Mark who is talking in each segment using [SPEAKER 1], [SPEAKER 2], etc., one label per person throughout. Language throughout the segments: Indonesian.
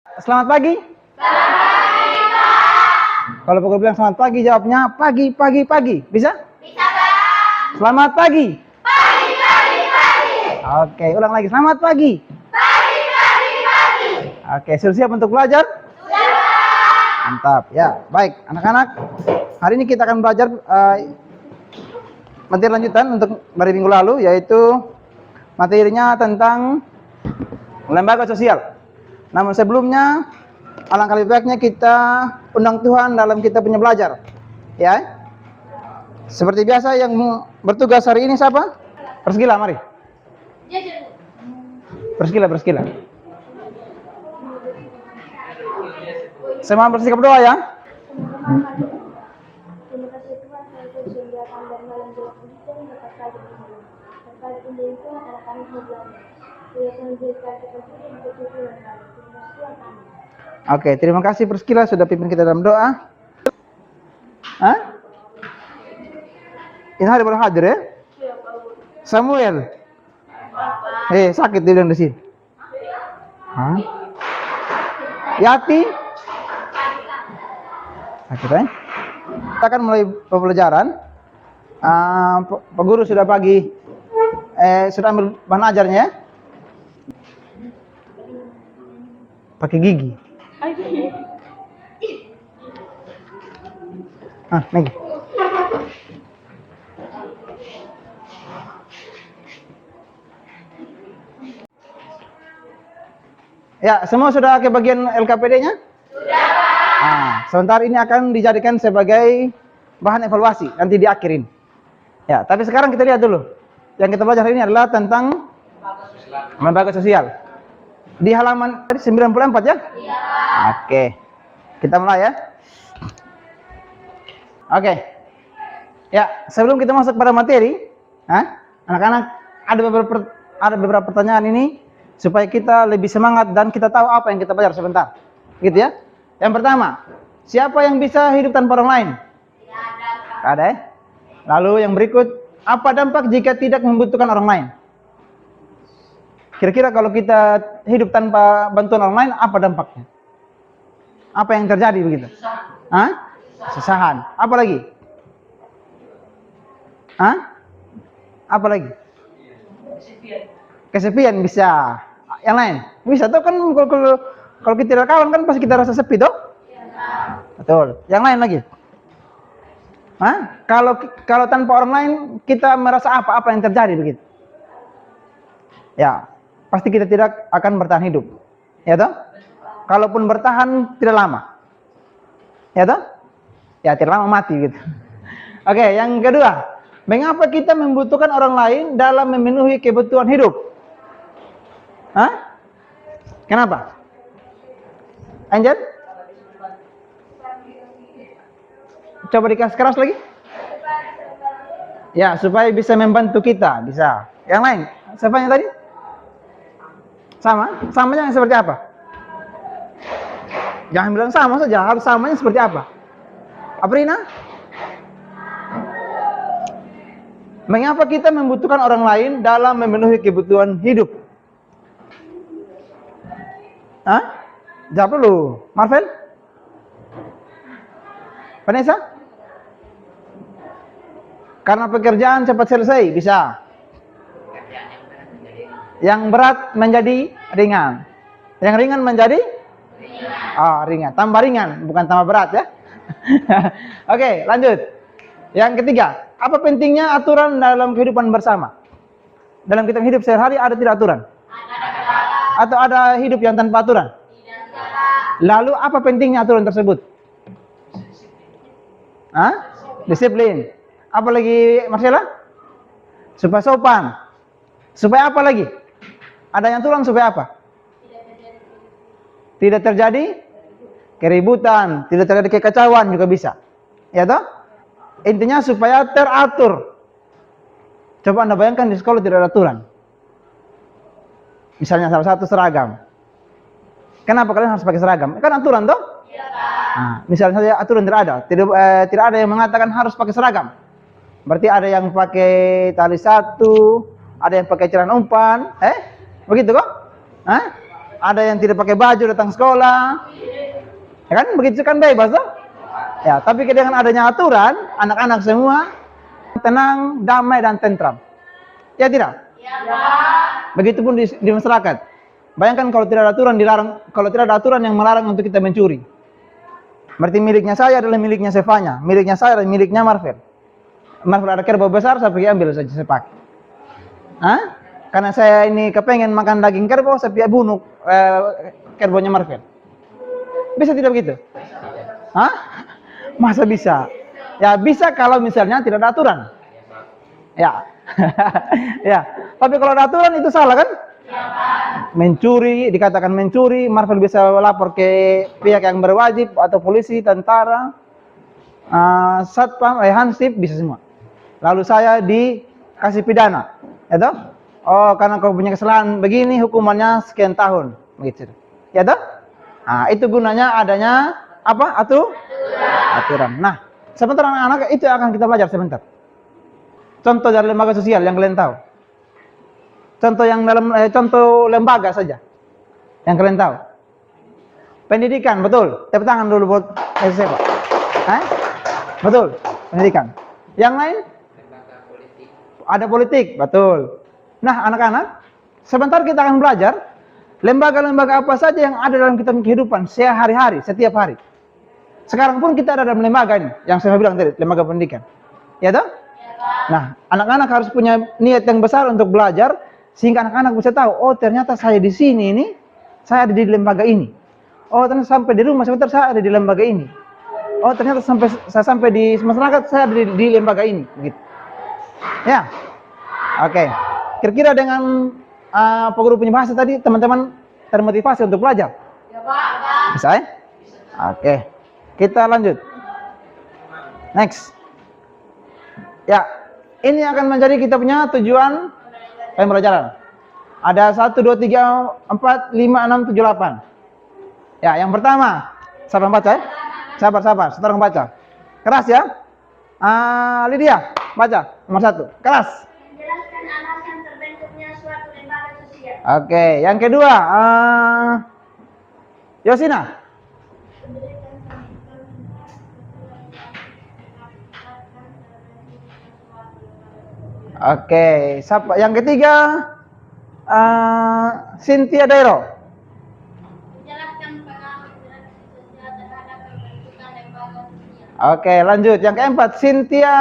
[SPEAKER 1] Selamat pagi. Kalau pukul bilang selamat pagi, jawabnya pagi, pagi, pagi. Bisa?
[SPEAKER 2] Bisa, Pak.
[SPEAKER 1] Selamat pagi.
[SPEAKER 2] Pagi, pagi, pagi.
[SPEAKER 1] Oke, ulang lagi. Selamat pagi.
[SPEAKER 2] Pagi, pagi, pagi.
[SPEAKER 1] Oke, sudah siap untuk belajar?
[SPEAKER 2] Sudah, Pak.
[SPEAKER 1] Mantap. Ya, baik. Anak-anak, hari ini kita akan belajar materi lanjutan untuk dari minggu lalu, yaitu materinya tentang lembaga sosial. Namun sebelumnya, alangkah lebih baiknya kita undang Tuhan dalam kita punya belajar. Ya. Seperti biasa yang bertugas hari ini siapa? Perskila, mari. Perskila. Semua bersikap doa ya.
[SPEAKER 3] Terima kasih Tuhan saya disediakan dan malam gelap ini dan dapat pagi ini. Terkait ini Tuhan anak kami mau belajar. Dia menjadikan kita sendiri untuk tujuan kami. Terima kasih Tuhan, amin.
[SPEAKER 1] Oke, terima kasih Perskila sudah pimpin kita dalam doa. Hah? Ini hari baru hadir ya? Samuel. Sakit dia di sini. Hah? Yati. Sakit ya? Kita akan mulai pembelajaran. Pak Guru sudah pagi sudah ambil bahan ajarnya ya? Pakai gigi. Maggie. Ya, semua sudah ke bagian LKPD-nya? Sudah. Sebentar ini akan dijadikan sebagai bahan evaluasi nanti di akhirin. Ya, tapi sekarang kita lihat dulu. Yang kita belajar hari ini adalah tentang lembaga sosial. Di halaman 94 ya? Iya. Oke. Kita mulai ya. Oke. Ya, sebelum kita masuk pada materi, anak-anak ada beberapa pertanyaan ini supaya kita lebih semangat dan kita tahu apa yang kita belajar sebentar. Gitu ya. Yang pertama, siapa yang bisa hidup tanpa orang lain? Tidak ada ya? Lalu yang berikut, apa dampak jika tidak membutuhkan orang lain? Kira-kira kalau kita hidup tanpa bantuan orang lain, apa dampaknya? Apa yang terjadi begitu? Kesusahan. Apa lagi? Apa lagi? Kesepian bisa. Yang lain? Bisa tuh kan kalau kita tidak kawan kan pasti kita rasa sepi toh? Betul. Yang lain lagi? Kalau tanpa orang lain kita merasa apa yang terjadi begitu? Ya, pasti kita tidak akan bertahan hidup. Ya toh? Kalaupun bertahan tidak lama. Ya toh? Ya tidak lama mati gitu. Oke, yang kedua, mengapa kita membutuhkan orang lain dalam memenuhi kebutuhan hidup? Kenapa? Angel? Coba dikasih keras lagi. Ya, supaya bisa membantu kita, bisa. Yang lain, siapa yang tadi? Sama? Samanya seperti apa? Jangan bilang sama saja, harus samanya seperti apa? Aprina? Mengapa kita membutuhkan orang lain dalam memenuhi kebutuhan hidup? Jawab dulu. Marvel? Vanessa? Karena pekerjaan cepat selesai, bisa. Yang berat menjadi ringan. Yang ringan menjadi? Ringan. Tambah ringan, bukan tambah berat ya. Oke, lanjut. Yang ketiga, apa pentingnya aturan dalam kehidupan bersama? Dalam kita hidup sehari-hari ada tidak aturan? Atau ada hidup yang tanpa aturan? Lalu apa pentingnya aturan tersebut? Disiplin. Apa lagi, Marcella? Supaya sopan. Supaya apa lagi? Ada yang aturan supaya apa? Tidak terjadi keributan, tidak terjadi kekacauan juga bisa. Ya toh? Intinya supaya teratur. Coba Anda bayangkan di sekolah tidak ada aturan. Misalnya salah satu seragam. Kenapa kalian harus pakai seragam? Kan aturan toh? Iya. Misalnya saja aturan tidak ada. Tidak ada yang mengatakan harus pakai seragam. Berarti ada yang pakai tali satu, ada yang pakai celana umpan, begitu kok? ada yang tidak pakai baju datang sekolah. Ya kan begitu kan bebas toh? Ya, tapi dengan adanya aturan, anak-anak semua tenang, damai dan tentram. Ya tidak?
[SPEAKER 2] Ya, Pak.
[SPEAKER 1] Begitupun di masyarakat. Bayangkan kalau tidak ada aturan dilarang, kalau tidak ada aturan yang melarang untuk kita mencuri. Berarti miliknya saya adalah miliknya Sevanya, miliknya saya adalah miliknya Marvel. Marvel ada kerbau besar, saya pergi ambil saja, saya pakai. Hah? Karena saya ini kepengen makan daging kerbau, saya pergi bunuh kerbaunya Marvel. Bisa tidak begitu? Hah? Masa bisa? Ya bisa kalau misalnya tidak ada aturan. Ya. Ya. Tapi kalau ada aturan itu salah kan?
[SPEAKER 2] Ya, Pak.
[SPEAKER 1] Mencuri, dikatakan mencuri, Marvel bisa lapor ke pihak yang berwajib atau polisi, tentara, satpam, hansip, bisa semua. Lalu saya dikasih pidana, ya toh? Oh, karena kau punya kesalahan begini, hukumannya sekian tahun, begitu. Ya toh? Nah, itu gunanya adanya apa? Aturan. Nah, sebentar anak-anak itu akan kita belajar sebentar. Contoh dari lembaga sosial yang kalian tahu. Contoh yang dalam contoh lembaga saja yang kalian tahu. Pendidikan, betul. Tepuk tangan dulu buat siapa? Betul, pendidikan. Yang lain? Ada politik, betul. Nah, anak-anak, sebentar kita akan belajar lembaga-lembaga apa saja yang ada dalam kita kehidupan sehari-hari, setiap hari. Sekarang pun kita ada dalam lembaga ini, yang saya bilang tadi, lembaga pendidikan. Ya toh? Nah, anak-anak harus punya niat yang besar untuk belajar, sehingga anak-anak bisa tahu, oh ternyata saya di sini ini, saya ada di lembaga ini. Oh ternyata sampai di rumah sebentar saya ada di lembaga ini. Oh ternyata saya sampai di masyarakat saya ada di lembaga ini, gitu. Ya, oke. Kira-kira dengan Pak Guru punya bahasa tadi, teman-teman termotivasi untuk belajar?
[SPEAKER 2] Ya, Pak.
[SPEAKER 1] Bisa ya? Oke, kita lanjut. Next. Ya, ini akan menjadi kita punya tujuan pembelajaran. Ada 1, 2, 3, 4, 5, 6, 7, 8. Ya, yang pertama, siapa yang baca ya? Sabar, sekarang baca. Keras ya? Lydia, baca nomor 1. Keras.
[SPEAKER 3] Menjelaskan alasan terbentuknya suatu lembaga sosial.
[SPEAKER 1] Oke, yang kedua, Yosina. Oke, siapa? Yang ketiga, Cynthia Dairo.
[SPEAKER 3] Menjelaskan pengalaman interaksi sosial terhadap pembentukan lembaga sosial.
[SPEAKER 1] Oke, lanjut. Yang keempat, Cynthia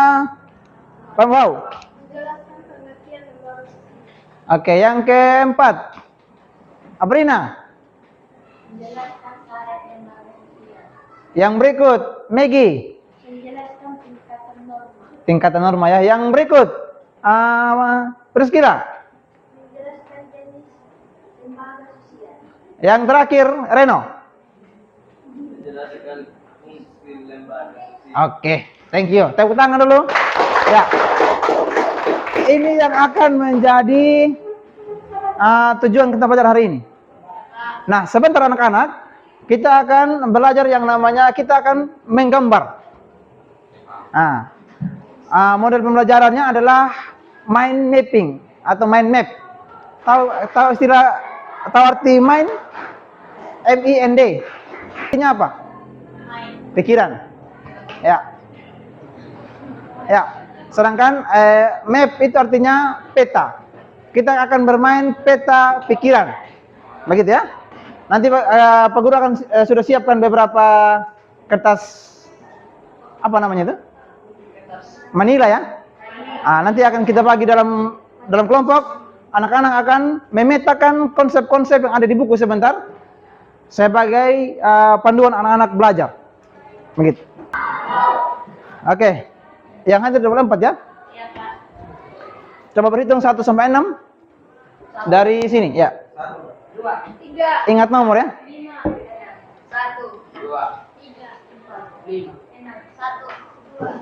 [SPEAKER 1] Pamwau.
[SPEAKER 3] Menjelaskan pengertian lembaga sosial.
[SPEAKER 1] Oke, yang keempat, Abrina.
[SPEAKER 3] Menjelaskan syarat lembaga sosial.
[SPEAKER 1] Yang berikut, Maggie.
[SPEAKER 3] Menjelaskan tingkatan norma.
[SPEAKER 1] Tingkatan norma ya. Yang berikut, Priscilla.
[SPEAKER 3] Menjelaskan jenis lembaga sosial.
[SPEAKER 1] Yang terakhir, Reno.
[SPEAKER 4] Menjelaskan fungsi lembaga sosial.
[SPEAKER 1] Oke, thank you. Tepuk tangan dulu. Ya. Ini yang akan menjadi tujuan kita belajar hari ini. Nah, sebentar anak-anak, kita akan belajar yang namanya, kita akan menggambar. Nah, model pembelajarannya adalah mind mapping atau mind map. Tahu istilah, tahu arti mind? M-I-N-D. Artinya apa? Pikiran. Ya. Ya. Sedangkan map itu artinya peta. Kita akan bermain peta pikiran. Begitu ya? Nanti Pak Guru akan sudah siapkan beberapa kertas, apa namanya itu? Manila ya. Nanti akan kita bagi dalam kelompok. Anak-anak akan memetakan konsep-konsep yang ada di buku sebentar sebagai panduan anak-anak belajar. Begitu. Oke. Yang hadir 24 ya?
[SPEAKER 2] Ya, Pak.
[SPEAKER 1] Coba berhitung 1 sampai 6 dari sini ya.
[SPEAKER 4] 1, 2,
[SPEAKER 2] 3,
[SPEAKER 1] Ingat nomor ya.
[SPEAKER 2] 5, 1,
[SPEAKER 4] 2,
[SPEAKER 2] 3,
[SPEAKER 4] 5.
[SPEAKER 2] 6, 1, 2, 4,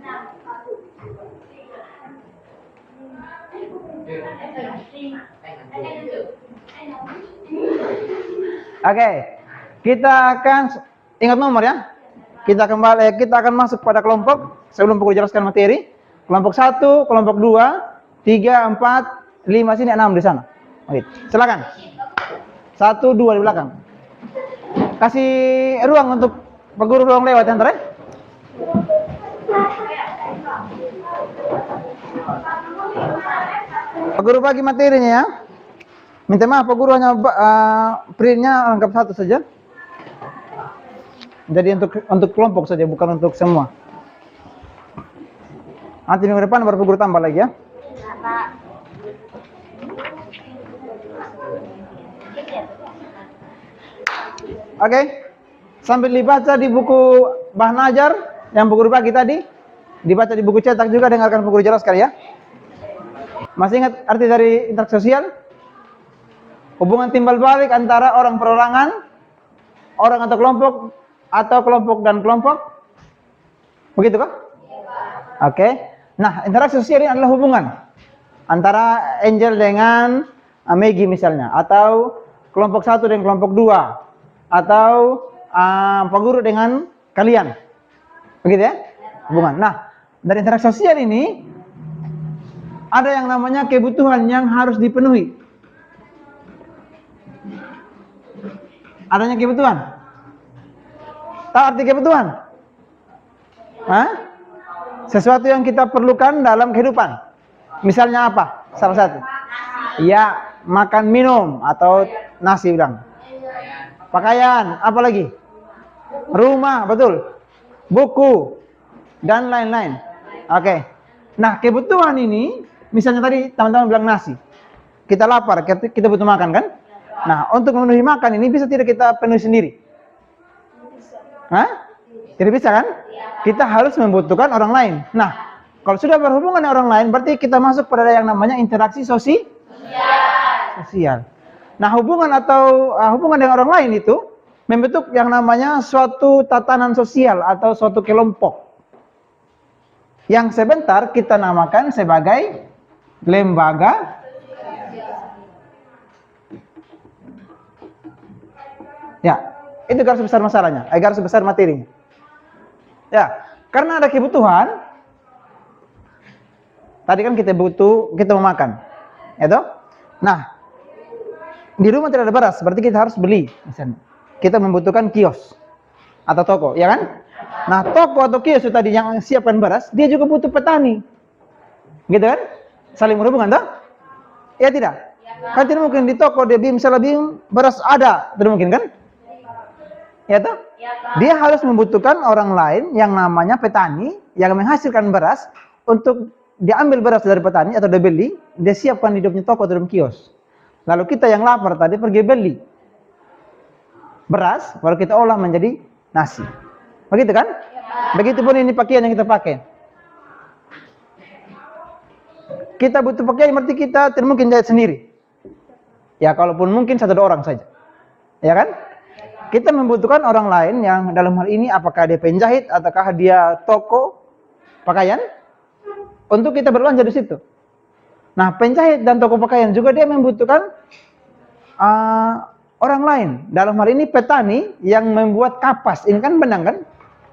[SPEAKER 2] 6, 1, 5.
[SPEAKER 1] Oke. Kita akan ingat nomor ya. Kita akan masuk pada kelompok sebelum Guru jelaskan materi. Kelompok 1, kelompok 2, 3, 4, 5 sini, 6 di sana. Oke, silakan. 1, 2 di belakang. Kasih ruang untuk Pak Guru ruang lewat yang terakhir. Pak Guru bagi materinya ya. Minta maaf Pak Guru hanya printnya lengkap 1 saja. Jadi untuk kelompok saja, bukan untuk semua. Nanti minggu depan baru Pak Guru tambah lagi ya. Oke. Sambil dibaca di buku bahan ajar yang Pak Guru bagi tadi, dibaca di buku cetak juga, dengarkan Pak Guru jelaskan ya. Masih ingat arti dari interaksi sosial? Hubungan timbal balik antara orang perorangan, orang atau kelompok dan kelompok. Begitu kah? Oke. Nah, interaksi sosial ini adalah hubungan antara Angel dengan Maggie misalnya, atau kelompok 1 dengan kelompok 2, atau Pak Guru dengan kalian. Begitu ya? Hubungan. Nah, dari interaksi sosial ini ada yang namanya kebutuhan yang harus dipenuhi. Adanya kebutuhan. Tahu arti kebutuhan? Hah? Sesuatu yang kita perlukan dalam kehidupan. Misalnya apa? Salah satu. Ya, makan minum atau nasi bilang. Pakaian, apa lagi? Rumah, betul. Buku dan lain-lain. Oke. Nah, kebutuhan ini, misalnya tadi teman-teman bilang nasi. Kita lapar, kita butuh makan kan? Nah, untuk memenuhi makan ini bisa tidak kita penuhi sendiri? Hah? Tidak bisa kan? Kita harus membutuhkan orang lain. Nah, kalau sudah berhubungan dengan orang lain, berarti kita masuk pada yang namanya interaksi sosial. Nah, hubungan dengan orang lain itu membentuk yang namanya suatu tatanan sosial atau suatu kelompok. Yang sebentar kita namakan sebagai lembaga. Ya, itu garis besar masalahnya, garis besar materinya. Ya, karena ada kebutuhan. Tadi kan kita mau makan. Ya toh? Nah, di rumah tidak ada beras, berarti kita harus beli misalnya. Kita membutuhkan kios atau toko, ya kan? Nah, toko atau kios itu tadi yang siapkan beras, dia juga butuh petani. Gitu kan? Saling berhubungan toh? Ya tidak? Kan tidak mungkin di toko dia misalnya beras ada, tidak mungkin kan? Ya toh? Dia harus membutuhkan orang lain yang namanya petani yang menghasilkan beras untuk diambil beras dari petani atau dibeli, dia siapkan di hidupnya toko atau dalam kios. Lalu kita yang lapar tadi pergi beli beras, baru kita olah menjadi nasi. Begitu kan? Begitupun ini pakaian yang kita pakai. Kita butuh pakaian berarti kita tidak mungkin jahit sendiri. Ya, kalaupun mungkin 1-2 orang saja. Ya kan? Kita membutuhkan orang lain yang dalam hal ini apakah dia penjahit ataukah dia toko pakaian untuk kita berbelanja di situ. Nah, penjahit dan toko pakaian juga dia membutuhkan orang lain. Dalam hal ini petani yang membuat kapas. Ini kan benang kan?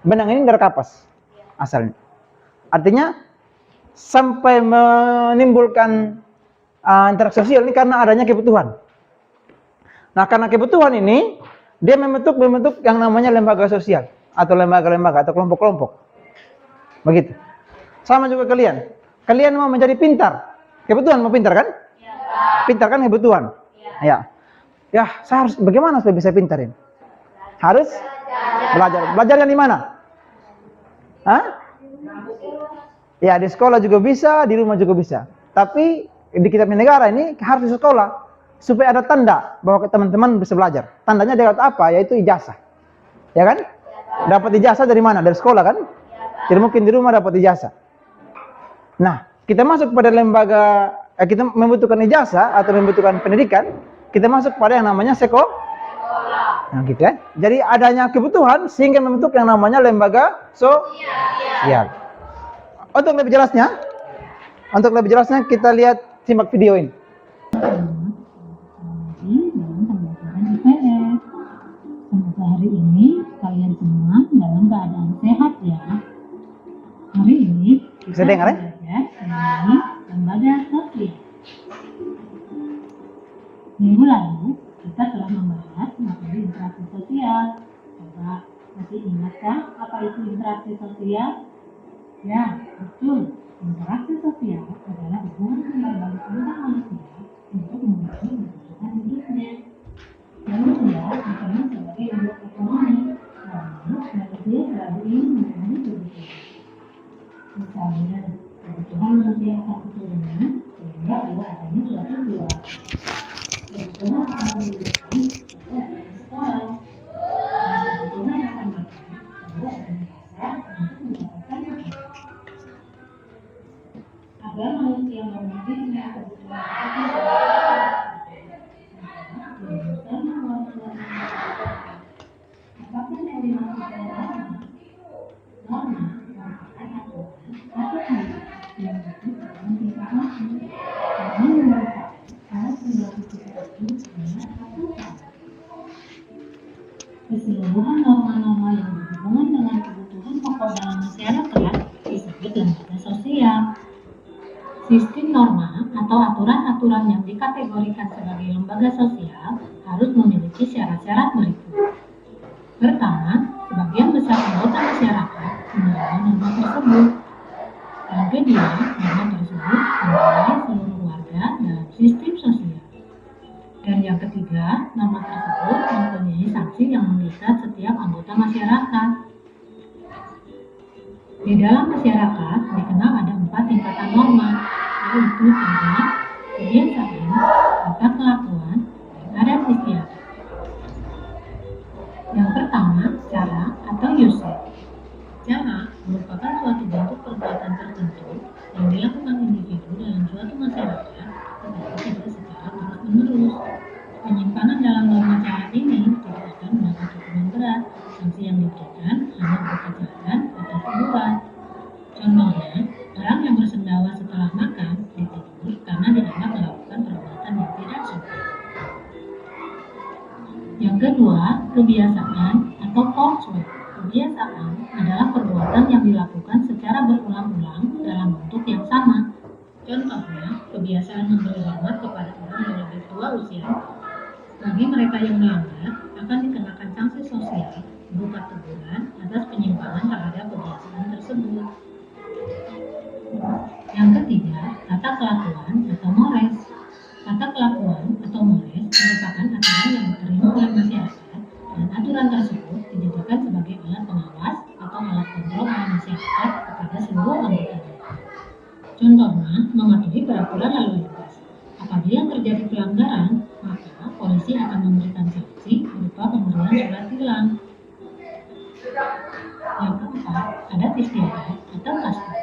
[SPEAKER 1] Benang ini dari kapas asalnya. Artinya sampai menimbulkan interaksi sosial ini karena adanya kebutuhan. Nah, karena kebutuhan ini dia membentuk yang namanya lembaga sosial atau lembaga-lembaga atau kelompok-kelompok. Begitu. Sama juga kalian. Kalian mau menjadi pintar. Kebutuhan mau pintar kan? Ya. Pintar kan kebutuhan? Ya. Ya, saya harus bagaimana supaya bisa pintar ini? Harus belajar. Belajarnya di mana? Hah? Ya, di sekolah juga bisa, di rumah juga bisa. Tapi di kitab negara ini harus di sekolah supaya ada tanda bahwa teman-teman bisa belajar. Tandanya dapat apa? Yaitu ijazah. Ya kan? Dapat ijazah dari mana? Dari sekolah kan? Tidak mungkin di rumah dapat ijazah. Nah, kita masuk pada lembaga, kita membutuhkan ijazah atau membutuhkan pendidikan, kita masuk pada yang namanya sekolah. Nah, gitu ya. Jadi adanya kebutuhan sehingga membentuk yang namanya lembaga sosial. Untuk lebih jelasnya kita lihat simak video ini.
[SPEAKER 5] Semoga hari ini kalian semua dalam keadaan sehat ya. Hari ini
[SPEAKER 1] Bisa dengar ya?
[SPEAKER 5] belajar mengenai lembaga sosial. dari interaksi sosial. Coba masih ingatkah apa itu interaksi sosial? Ya, betul. Interaksi sosial adalah hubungan antar antar manusia untuk membangun kehidupan hidupnya. Manusia dikenal sebagai makhluk ekonomi, namun manusia selalu ingin memenuhi kebutuhan. Misalnya, kebutuhan manusia akan keturunan sehingga perlu adanya suatu keluarga. Kebutuhan akan pendidikan perlu adanya sekolah. Dan kebutuhan akan makan perlu adanya pasar untuk mendapatkan makan. Agar manusia memenuhi semua kebutuhan apapun yang dimaksudkan norma merupakan aturan atau prinsip yang wajib dalam tingkah laku. Norma merupakan alat pembaku sesuatu dengan aturan. Keseluruhan norma-norma yang berhubungan dengan kebutuhan pokok dalam masyarakat disebut lembaga sosial. Sistem norma atau aturan-aturan yang dikategorikan sebagai lembaga sosial harus memiliki syarat-syarat berikut. Pertama, sebagian besar anggota masyarakat menerima norma tersebut. Yang kedua, norma tersebut memulai seluruh warga dalam sistem sosial. Dan yang ketiga, norma tersebut mempunyai sanksi yang mengikat setiap anggota masyarakat. Di dalam masyarakat dikenal ada 4 tingkatan norma, yaitu cara, kebiasaan, tata kelakuan, dan adat istiadat. Yang pertama, cara atau usage. Cara merupakan suatu bentuk perbuatan tertentu yang dilakukan individu dalam suatu masyarakat, tetapi tidak secara terus-menerus. Penyimpangan dalam norma cara ini tidak akan mendapat hukuman berat. Sanksi yang diberikan hanya berupa teguran atau teguran. Contohnya, orang yang bersendawa setelah makan ditegur karena dianggap melakukan perbuatan yang tidak sopan. Yang kedua, kebiasaan atau culture. Kebiasaan adalah perbuatan yang dilakukan secara berulang-ulang dalam bentuk yang sama. Contohnya, kebiasaan memberi hormat kepada orang yang lebih tua usia. Bagi mereka yang melanggar, akan dikenakan sanksi sosial berupa teguran atas penyimpangan terhadap kebiasaan tersebut. Yang ketiga, tata kelakuan atau mores. Tata kelakuan atau mores merupakan aturan yang diterima oleh masyarakat, dan aturan tersebut dijadikan sebagai alat pengawas atau alat kontrol oleh masyarakat kepada seluruh anggotanya. Contohnya, mematuhi peraturan lalu lintas. Apabila terjadi pelanggaran, maka polisi akan memberikan sanksi berupa pemberian surat tilang. Yang keempat, adat istiadat atau kastum.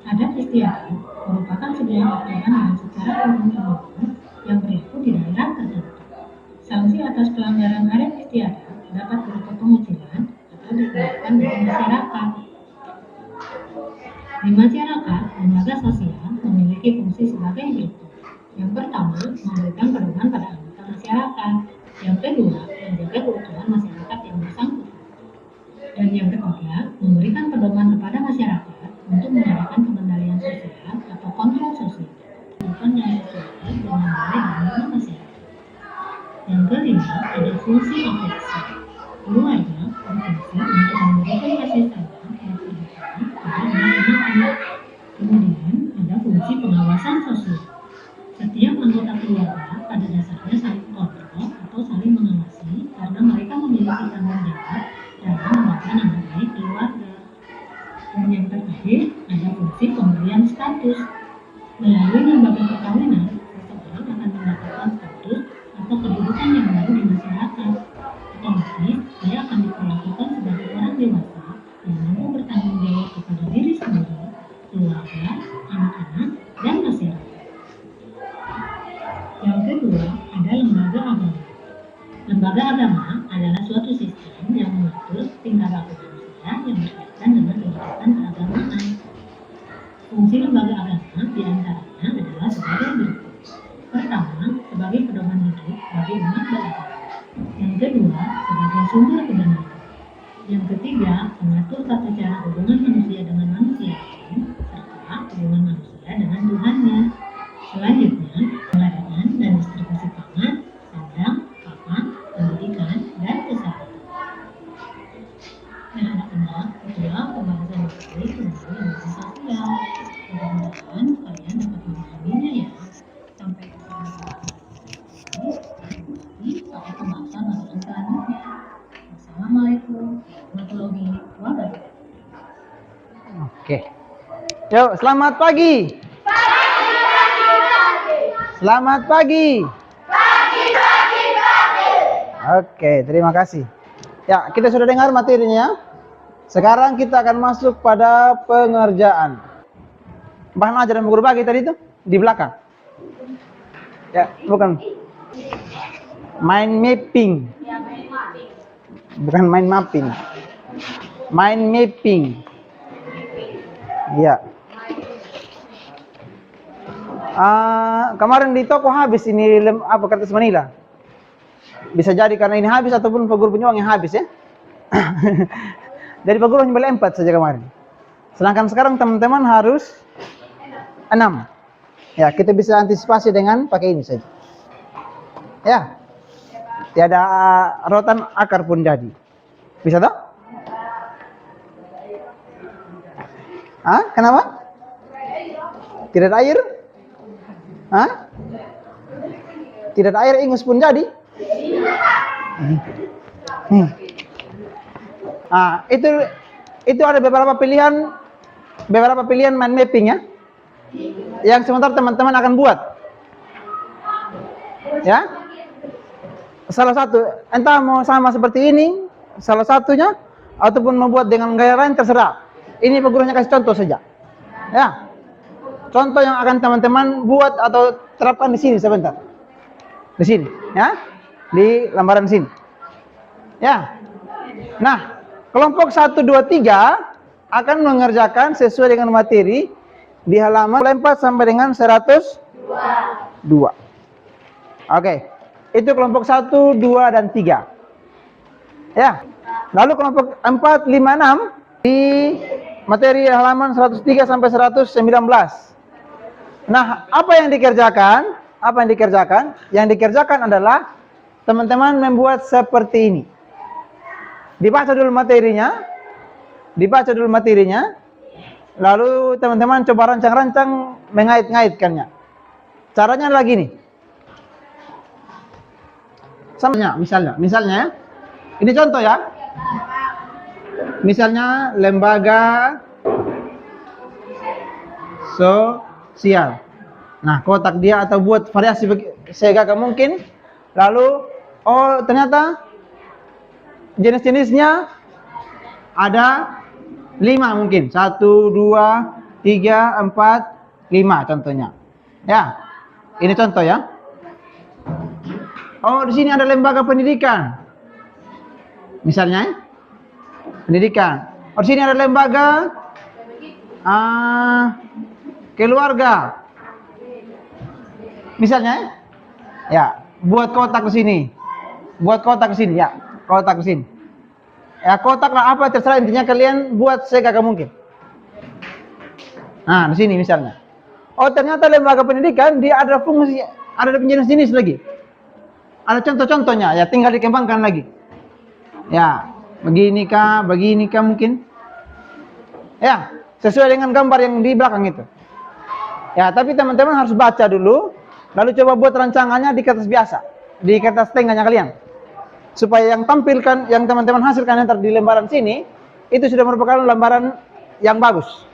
[SPEAKER 5] Adat istiadat merupakan sebuah aturan yang secara umum yang berlaku di daerah tertentu. Sanksi atas pelanggaran adat istiadat dapat berupa pengucilan atau dikenakan bagi masyarakat. Di masyarakat, lembaga sosial memiliki fungsi sebagai berikut. Yang pertama, memberikan pedoman pada anggota masyarakat. Yang kedua, menjaga keutuhan masyarakat yang bersangkutan. Dan yang ketiga, memberikan pedoman kepada masyarakat untuk mengadakan pengendalian sosial atau kontrol sosial. Bukan yang sesuai dengan nilai dan norma masyarakat. Yang kelima, ada fungsi afeksi. Keluarga berfungsi untuk memberikan kasih sayang dan perhatian pada anak-anak. Kemudian ada fungsi pengawasan sosial. Setiap anggota keluarga pada dasarnya saling kontrol atau saling mengawasi karena mereka memiliki tanggung jawab dalam menjaga nama baik keluarga. Dan yang terakhir, ada fungsi pemberian status. Melalui lembaga perkawinan, seseorang akan mendapatkan status atau kedudukan yang baru di masyarakat. Otomatis, dia akan diperlakukan sebagai orang dewasa yang mampu bertanggung jawab kepada diri sendiri, keluarga, anak-anak, dan masyarakat. Yang kedua, ada lembaga agama. Lembaga agama adalah suatu sistem yang mengatur tingkah laku manusia yang berkaitan dengan kegiatan keagamaan. Fungsi lembaga agama diantaranya adalah sebagai berikut. Pertama, sebagai pedoman hidup bagi umat beragama. Yang kedua, sebagai sumber kebenaran. Yang ketiga, mengatur tata cara hubungan manusia dengan manusia lain, serta hubungan manusia dengan Tuhannya. Selanjutnya, pengadaan dan distribusi pangan, sandang, papan, pendidikan, dan materi pengembangan inovasi sosial. Mudah-mudahan kalian dapat memahaminya ya. Sampai ketemu lagi pada pembahasan materi selanjutnya. Wassalamualaikum warahmatullahi wabarakatuh.
[SPEAKER 1] Oke. Yuk, selamat pagi. Selamat pagi. Oke, terima kasih. Ya, kita sudah dengar materinya. Sekarang kita akan masuk pada pengerjaan. Bahan ajar dan guru bagi tadi itu di belakang. Ya, bukan. Mind mapping. Bukan mind mapping. Mind mapping. Ya. Kemarin di toko habis ini kertas Manila. Bisa jadi karena ini habis ataupun Pak Guru punya uang yang habis ya. Jadi Pak Guru hanya beli 4 saja kemarin. Sedangkan sekarang teman-teman harus 6. Ya, kita bisa antisipasi dengan pakai ini saja. Ya. Tiada rotan akar pun jadi. Bisa toh? Kenapa? Tidak ada air? Tidak ada air ingus pun jadi? Itu ada beberapa pilihan mind mapping ya, yang sementara teman-teman akan buat. Ya, salah satu, entah mau sama seperti ini, salah satunya, ataupun membuat dengan gaya lain terserah. Ini Pak Gurunya kasih contoh saja. Ya, contoh yang akan teman-teman buat atau terapkan di sini sebentar. Di sini, ya, di lembaran sini. Ya. Nah, kelompok 1, 2, 3 akan mengerjakan sesuai dengan materi di halaman 4 sampai dengan 102. Oke. Itu kelompok 1, 2, dan 3. Ya. Lalu kelompok 4, 5, 6 di materi halaman 103 sampai 119. Nah, apa yang dikerjakan? Yang dikerjakan adalah teman-teman membuat seperti ini. Dibaca dulu materinya, lalu teman-teman coba rancang-rancang mengait-ngaitkannya. Caranya lagi nih. Misalnya, ini contoh ya. Misalnya lembaga sosial. Nah, kotak dia atau buat variasi segagak mungkin. Lalu, ternyata jenis-jenisnya ada 5 mungkin. 1, 2, 3, 4, 5 contohnya. Ya, ini contoh ya. Di sini ada lembaga pendidikan. Misalnya, pendidikan. Di sini ada lembaga keluarga. Misalnya, ya, buat kotak ke sini. Ya, kotak ke sini. Ya, kotak lah apa terserah, intinya kalian buat segagak mungkin. Nah, di sini misalnya. Ternyata lembaga pendidikan dia ada fungsi, ada jenis-jenis lagi. Ada contoh-contohnya, ya tinggal dikembangkan lagi. Ya, begini kah mungkin. Ya, sesuai dengan gambar yang di belakang itu. Ya, tapi teman-teman harus baca dulu, lalu coba buat rancangannya di kertas biasa, di kertas tengahnya kalian. Supaya yang tampilkan, yang teman-teman hasilkan nanti di lembaran sini, itu sudah merupakan lembaran yang bagus.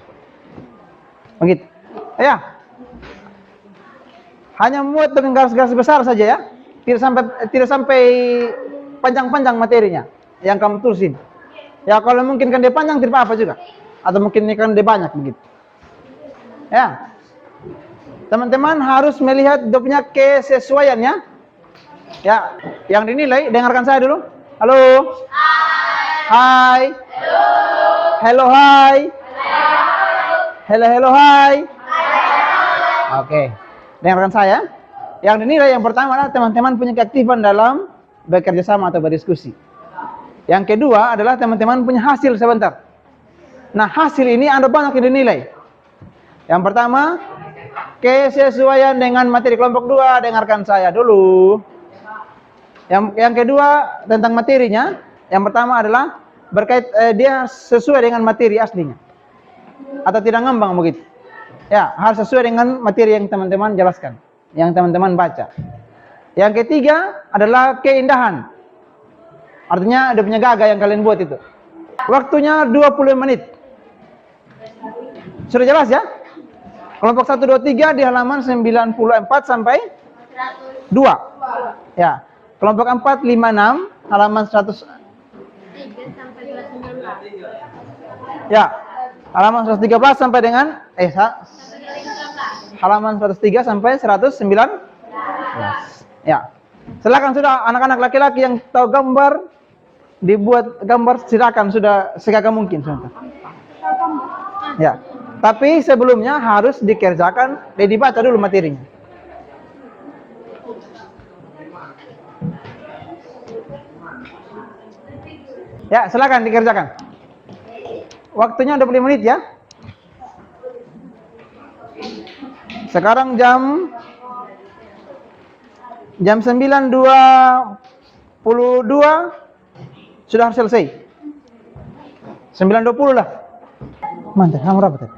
[SPEAKER 1] Begitu. Ya. Hanya muat dengan garis-garis besar saja ya. Tidak sampai panjang-panjang materinya yang kamu tulisin. Ya, kalau mungkin kan dia panjang tidak apa-apa juga. Atau mungkin kan dia banyak begitu. Ya. Teman-teman harus melihat dia punya kesesuaiannya. Ya, yang dinilai, dengarkan saya dulu. Halo. Hai. Hello, hai. Hello, hai. Oke. Dengarkan saya. Yang dinilai yang pertama adalah teman-teman punya keaktifan dalam bekerja sama atau berdiskusi. Yang kedua adalah teman-teman punya hasil sebentar. Nah, hasil ini ada banyak yang dinilai. Yang pertama, kesesuaian dengan materi kelompok 2, dengarkan saya dulu. Yang kedua tentang materinya, yang pertama adalah dia sesuai dengan materi aslinya. atau tidak ngambang begitu. Ya, harus sesuai dengan materi yang teman-teman jelaskan, yang teman-teman baca. Yang ketiga adalah keindahan. Artinya ada punya gagah yang kalian buat itu. Waktunya 20 menit. Sudah jelas ya? Kelompok 1, 2, 3 di halaman 94 sampai 2. Ya. Kelompok 4, 5, 6 halaman 100.
[SPEAKER 3] 3 sampai 219.
[SPEAKER 1] Ya. Halaman 113 sampai dengan halaman 103 sampai 109. Ya. Silakan sudah anak-anak laki-laki yang tahu gambar, dibuat gambar, silakan sudah segagah mungkin sebentar. Ya. Tapi sebelumnya harus dikerjakan, dibaca dulu materinya. Ya, silakan dikerjakan. Waktunya 20 menit ya. Sekarang jam 9.22 sudah harus selesai. 9.20 lah. Mantap, kamu berapa tadi?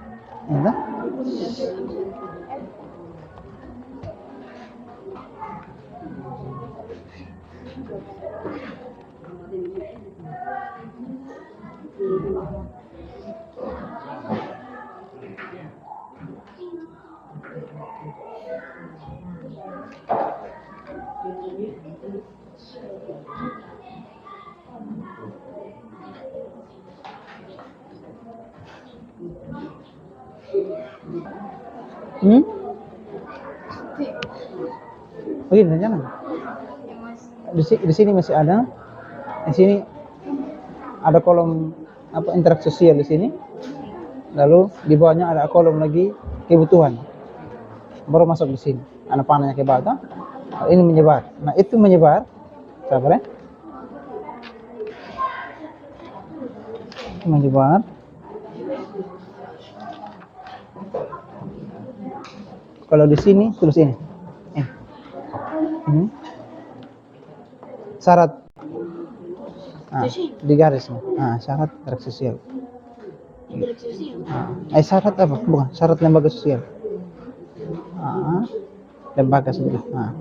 [SPEAKER 1] Ini. Begini jangan. Di sini masih ada. Di sini ada kolom interaksi sosial di sini. Lalu di bawahnya ada kolom lagi kebutuhan. Baru masuk di sini. Anak panahnya ke bawah. Ini menyebar. Nah, itu menyebar. Sabar ya. Menyebar. Kalau di sini tulis ini. Ini. Syarat. Nah, di garis. Nah, syarat interaksi sosial. Syarat apa? Bukan, syarat lembaga sosial. Lembaga sosial. Nah,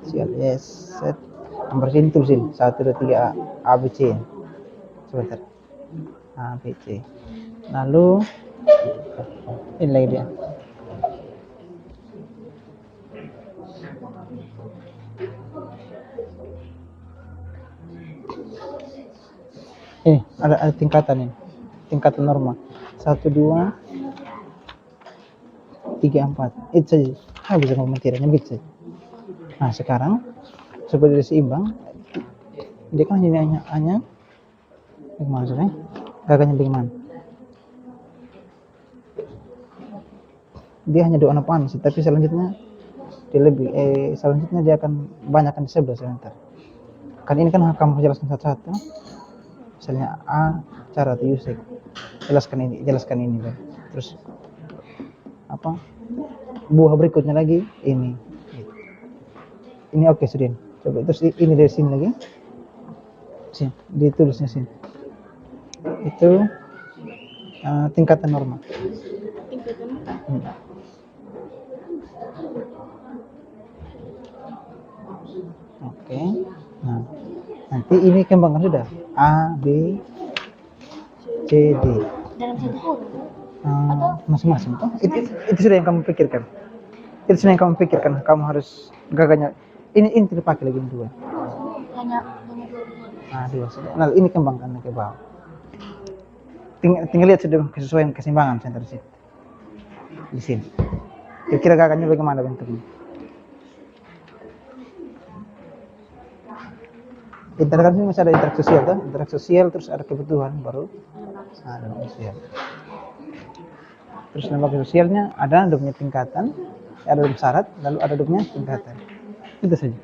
[SPEAKER 1] sosial. Yes, set. Nomor sini tulisin 1, 2, 3 A, B, C. Sebentar. A, B, C. Lalu ini lagi dia. Ada tingkatan ini. Tingkatan normal. 1, 2, 3, 4. Itu saja. Habis ngomong materinya bisa. Nah, sekarang supaya dia seimbang, dia kan hanya bagaimana maksudnya? Gagahnya bagaimana? Dia hanya 2 anak panah sih, tapi selanjutnya dia akan banyakkan di sebelah sebentar. Kan ini kan kamu jelaskan satu-satu. Misalnya A cara atau Yusek. Jelaskan ini. Terus buah berikutnya lagi ini. Ini oke, sudah. Coba terus ini dari sini lagi. Sini, ditulisnya sini. Itu tingkatan normal. Oke. Nah, nanti ini kembangkan sudah. A, B, C, D.
[SPEAKER 3] Dalam satu huruf.
[SPEAKER 1] Masing-masing. Itu sudah yang kamu pikirkan. Itu sudah yang kamu pikirkan. Kamu harus gagahnya. Ini tidak pakai lagi 2.
[SPEAKER 3] Hanya 2 huruf.
[SPEAKER 1] 2 saja. Nah, ini kembangkan ke bawah. Tinggal lihat sudah kesesuaian keseimbangan center sini. Di sini. Kira-kira gagahnya bagaimana bentuknya? Interaksi masih ada interaksi sosial tuh, interaksi sosial terus ada kebutuhan baru. Lembaga sosial. Terus lembaga sosialnya ada punya tingkatan, ada syarat, lalu ada punya tingkatan. Itu saja.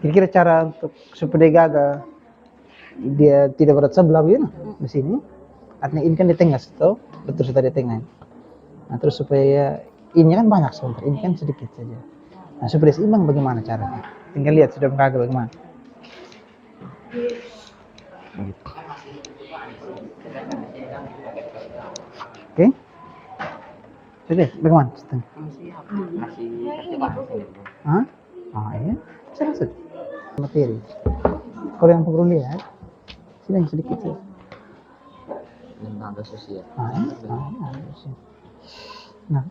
[SPEAKER 1] Kira-kira cara untuk supaya gagah dia tidak berat sebelah begini di sini. Artinya ini kan di tengah tuh, betul sudah di tengah. Nah, terus supaya ini kan banyak sebentar, ini kan sedikit saja. Nah, supaya seimbang bagaimana caranya? Tinggal lihat sudah gagah bagaimana. Oke. Sudah, bagaimana? Setengah.
[SPEAKER 4] Masih percobaan sih.
[SPEAKER 1] Hah? Oh iya, saya maksud materi. Kalau yang perlu lihat, sini yang sedikit sih.
[SPEAKER 4] Lembaga sosial.
[SPEAKER 1] Harusnya. Nah,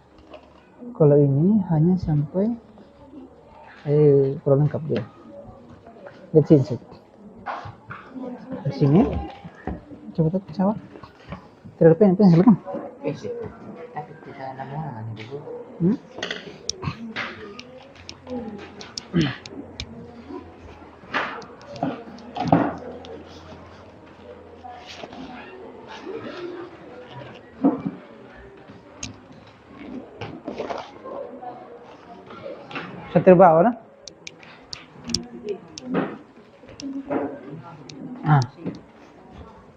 [SPEAKER 1] kalau ini hanya sampai kurang lengkap dia. Lihat sini sih. Di sini, coba tuh pesawat. Tidak ada pensil kan?
[SPEAKER 4] Sih. Tapi tidak ada mana nih dulu.
[SPEAKER 1] Hmm? Setir bawah nah?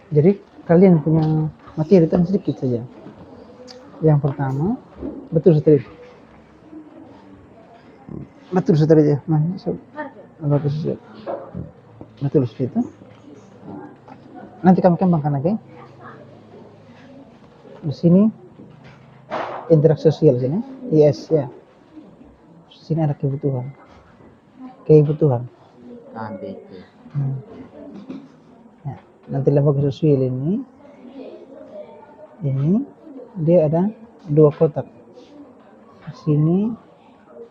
[SPEAKER 1] Jadi kalian punya materi itu sedikit saja. Yang pertama, betul setir. Betul setir aja. Bagus sih. Betul setir itu. Nanti kami kembangkan lagi. Di sini interaksi sosial sini, IS ya. Sini ada kebutuhan.
[SPEAKER 4] KBT.
[SPEAKER 1] Ya, nanti lembaga sosial ini dia ada 2 kotak. Di sini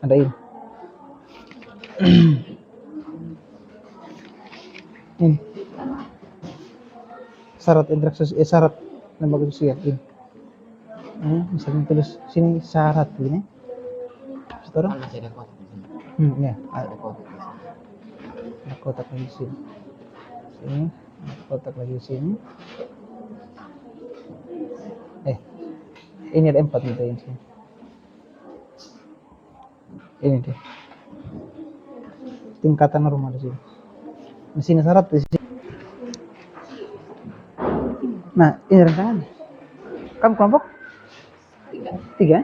[SPEAKER 1] ada ini. Ini syarat interaksi syarat lembaga sosial ini. Misalnya tulis sini syarat ini. Sekarang
[SPEAKER 4] Masih ada kotak di sini.
[SPEAKER 1] ya,
[SPEAKER 4] Ada kotak di sini.
[SPEAKER 1] ada kotak lagi di sini. Sini, ada kotak lagi di sini. Ini ada 4 gitu ini. Ini dia. Tingkatan normal di sini. Di sini syarat di sini. Nah, ini rancangan. Kamu kelompok? 3.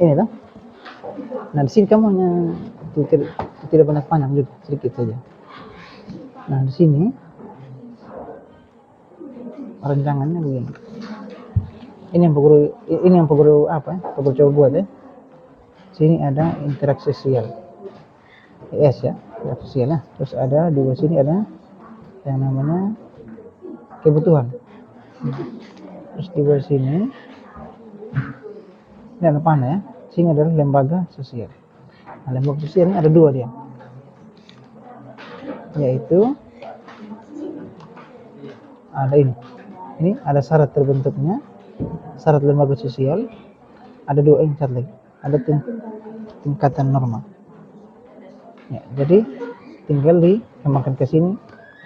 [SPEAKER 1] Ini toh. Nah, di sini kamu hanya tidak banyak panjang juga, sedikit saja. Nah, di sini rancangannya begini. Ini yang guru apa? Guru coba buat ya. Sini ada interaksi sosial. Yes ya, interaksi sosial ya. Terus ada di bawah sini ada yang namanya kebutuhan. Terus di bawah sini ini ada panah ya. Sini adalah lembaga sosial. Nah, lembaga sosial ini ada 2 dia. Yaitu ada ini. Ini ada syarat terbentuknya, syarat lembaga sosial. Ada 2 yang satu lagi. Ada tingkatan normal. Ya, jadi tinggal dikembangkan ke sini.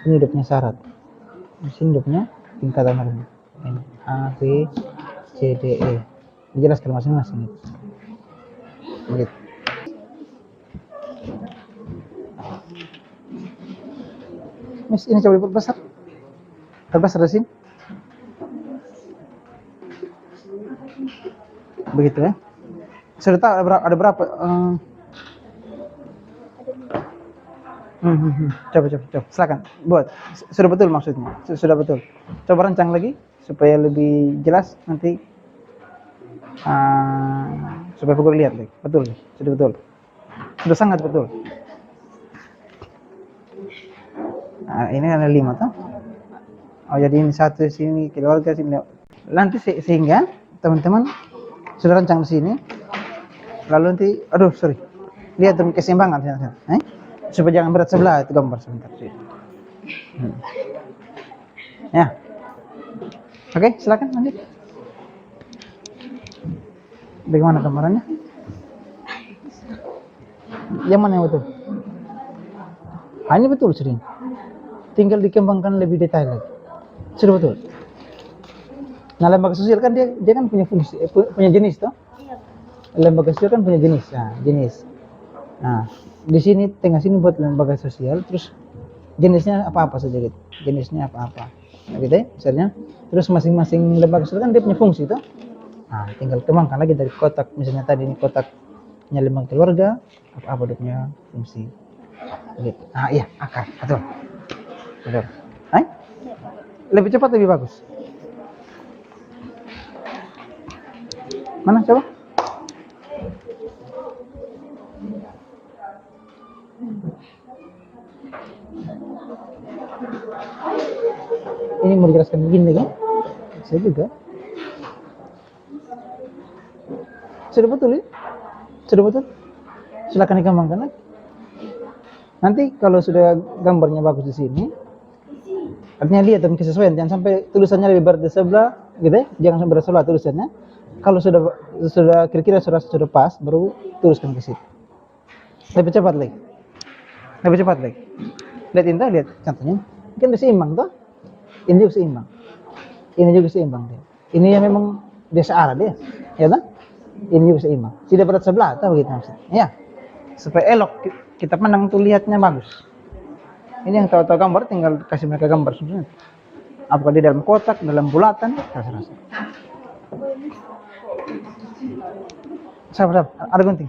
[SPEAKER 1] Ini dia punya syarat. Di sini dia punya tingkatan normal. Ini A, B, C, D, E. Dijelaskan masing-masing. Begitu. Miss, ini coba diperbesar. Terbesar di sini. Begitu ya. Sudah tahu ada berapa? Coba. Silakan buat. Sudah betul maksudnya. Sudah betul. Coba rancang lagi supaya lebih jelas nanti. Supaya guru lihat lagi. Betul. Sudah betul. Sudah sangat betul. Nah, ini ada 5 toh. Oh, jadi ini 1 sini, keluarga sini. Nanti sehingga teman-teman sudah rancang di sini. Lalu nanti, lihat demi keseimbangan. Supaya jangan berat sebelah itu gambar sebentar. Ya. Oke, silakan lanjut. Bagaimana gambarannya? Yang mana yang betul? Ini betul sering. Tinggal dikembangkan lebih detail lagi. Sudah betul. Nah, lembaga sosial kan dia kan punya fungsi, punya jenis toh. Lembaga sosial kan punya jenis. Nah, jenis. Nah, di sini tengah sini buat lembaga sosial, terus jenisnya apa-apa saja gitu. Jenisnya apa-apa. Nah, gitu ya, misalnya. Terus masing-masing lembaga sosial kan dia punya fungsi toh. Nah, tinggal kembangkan lagi dari kotak. Misalnya tadi ini kotaknya lembaga keluarga, apa-apa dia punya fungsi. Gitu. Nah, iya, akar, betul. Lebih cepat lebih bagus. Mana coba? Ini mau dijelaskan begini kan? Saya juga. Sudah betul ya? Sudah betul? Silakan dikembangkan lagi. Nanti kalau sudah gambarnya bagus di sini, artinya lihat dan kesesuaian. Jangan sampai tulisannya lebih berat di sebelah, gitu ya? Jangan sampai berat sebelah tulisannya. Kalau sudah kira-kira sudah pas, baru tuliskan ke situ. Lebih cepat lagi. Lebih cepat lagi. Lihat ini, lihat contohnya. Kan udah seimbang toh? Ini juga seimbang. Ini juga seimbang dia. Ini yang memang dia searah dia, ya toh? Ini juga seimbang. Tidak berat sebelah, atau begitu maksudnya. Ya, supaya elok kita pandang tuh lihatnya bagus. Ini yang tahu-tahu gambar, tinggal kasih mereka gambar sebenarnya. Apakah di dalam kotak, dalam bulatan, rasa-rasa. Sabar, ada gunting.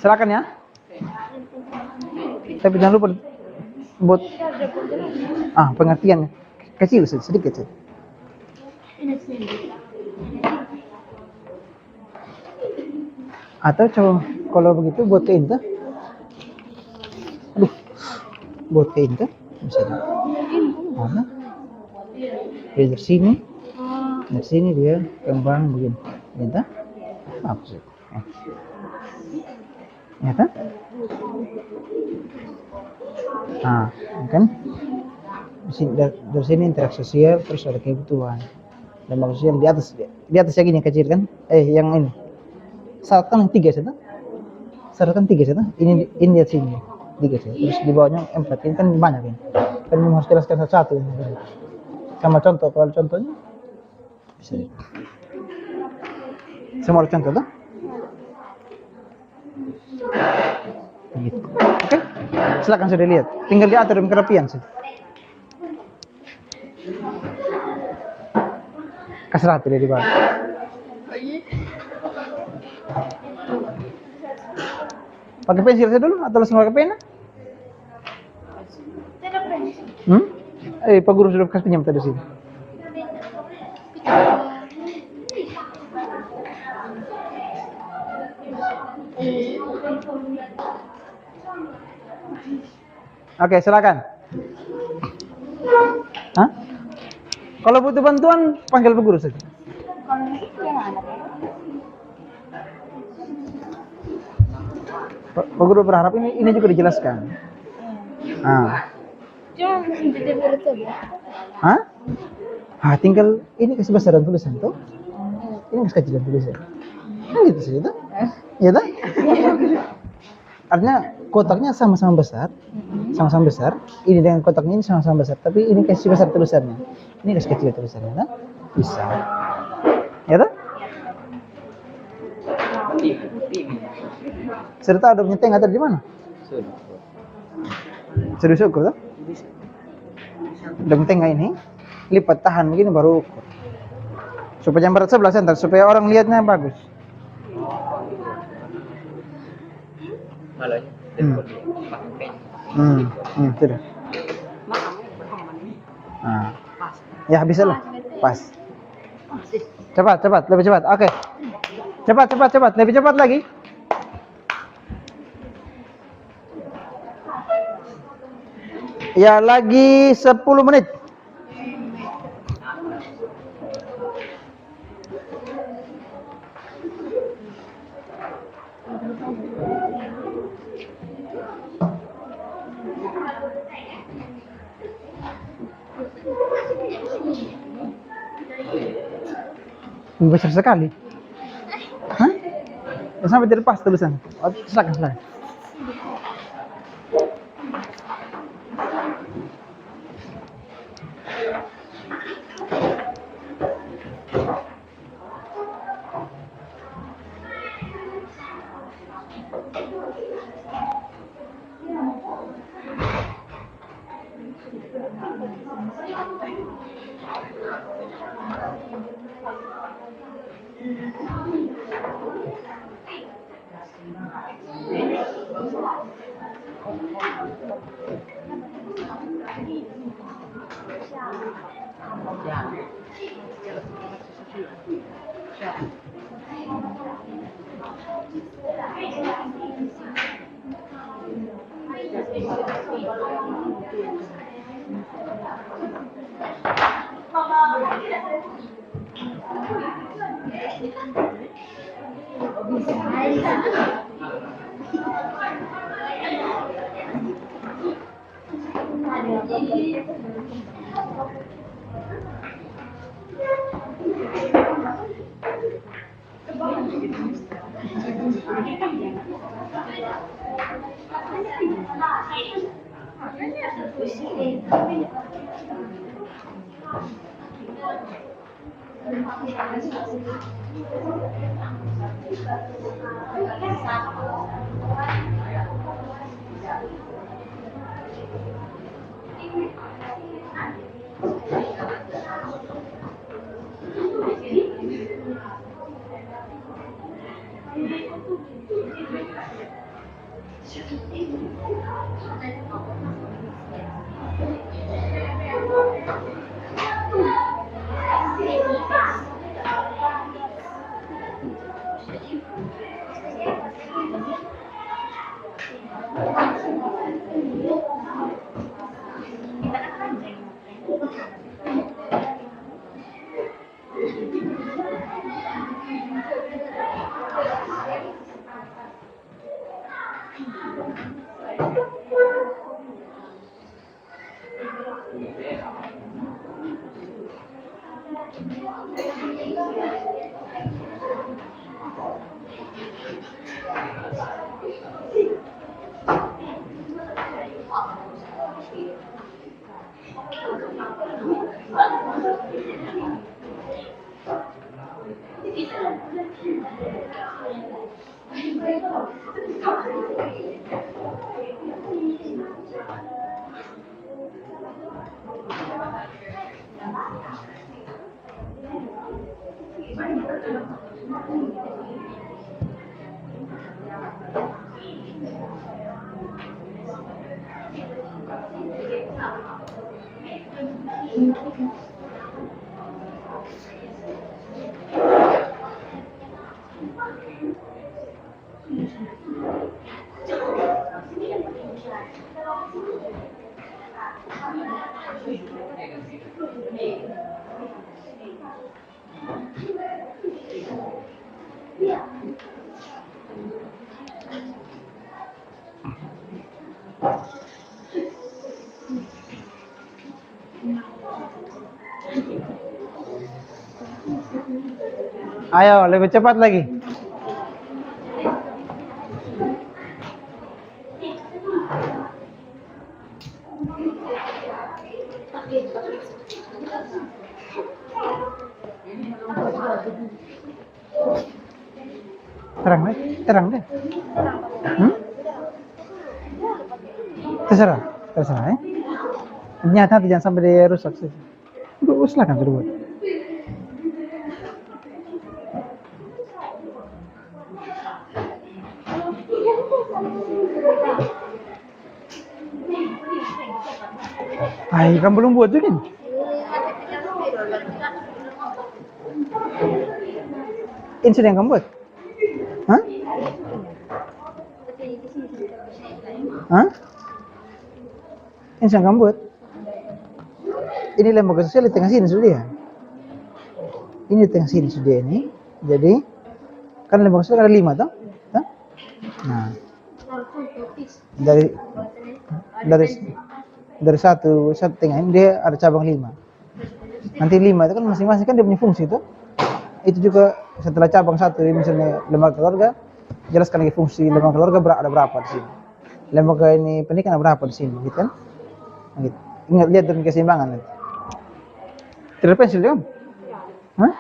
[SPEAKER 1] Silakan ya. Tapi jangan lupa buat pengertian kecil sedikit saja. Atau coba kalau begitu buat kain tuh. Aduh. Buat kain tuh misalnya. Mana? Dari sini dia kembang begini. Gitu. Apa sih? Ya kan? Nah, kan? Dari sini interaksi sosial, terus ada kebutuhan. Dan sosial di atas yang ini kecil kan? Yang ini. Syarat kan 3 saja. Syarat kan 3 saja. Ini di sini 3 saja. Terus di bawahnya 4. Ini kan banyak ini. Kan harus jelaskan satu-satu. Sama contoh, kalau contohnya bisa. Semua contoh tuh. Gitu. Oke, silakan sudah lihat. Tinggal diatur dengan kerapian sih. Kasih rapi di bawah. Pakai pensil saja dulu atau langsung pakai pena? Pak Guru sudah kasih pinjam tadi sini. Oke, silakan. Hah? Kalau butuh bantuan, panggil Pak Guru saja. Pak Guru berharap ini juga dijelaskan.
[SPEAKER 3] Cuma tidak berat sebelah.
[SPEAKER 1] Hah? Tinggal ini kasih besaran tulisan tuh. Ini kasih kecilan tulisan. Kan gitu sih itu. Ya toh? Artinya kotaknya sama-sama besar. Sama-sama besar. Ini dengan kotaknya ini sama-sama besar, tapi ini kasih besar tulisannya. Ini kasih kecil tulisannya, kan? Bisa. Ya toh? Sudah tahu udah punya tengah tadi di mana? Sudah syukur toh? Udah punya tengah ini, lipat tahan begini baru ukur. Supaya jangan berat sebelah center, supaya orang lihatnya bagus. Sudah. Ya bisa lah, pas. Cepat, lebih cepat. Oke. Cepat, lebih cepat lagi. Ya lagi 10 menit. Besar sekali. Hah? Sampai terlepas tulisan. Silakan. Ayo, lebih cepat lagi. Terang deh, terang deh. Terserah, terserah ya. Nyata jangan sampai dia rusak sih. Silakan sudah buat. Ay, kan belum buat tuh kan? Ini sudah yang kamu buat? Hah? Hah? Ini sudah kamu buat? Ini lembaga sosial di tengah sini sudah ya? Ini di tengah sini sudah ini. Jadi, kan lembaga sosial ada 5 toh? Hah? Nah, dari satu tengah ini dia ada cabang 5. Nanti 5 itu kan masing-masing kan dia punya fungsi tuh. Itu juga setelah cabang 1 misalnya lembaga keluarga, jelaskan lagi fungsi lembaga keluarga ada berapa di sini. Lembaga ini pendidikan ada berapa di sini, gitu kan? Nah, gitu. Ingat lihat demi keseimbangan nanti. Tidak pensil dia kan? Hah?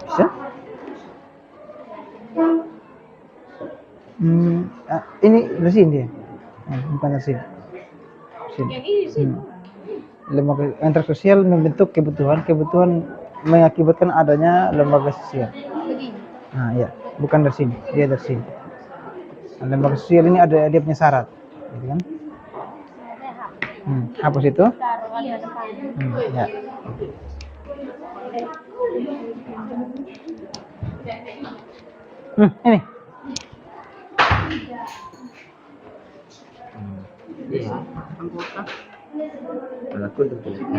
[SPEAKER 1] Bisa? Ini resin dia. Bukan resin.
[SPEAKER 3] Yang ini sih.
[SPEAKER 1] Lembaga intersosial membentuk kebutuhan mengakibatkan adanya lembaga sosial.
[SPEAKER 3] Begini.
[SPEAKER 1] Nah, ya, bukan dari sini, dia dari sini. Lembaga sosial ini ada dia punya syarat, gitu kan? Hapus itu.
[SPEAKER 3] Taruh di depan.
[SPEAKER 1] Ya. Ini.
[SPEAKER 4] Iya. Kalau aku udah bilang.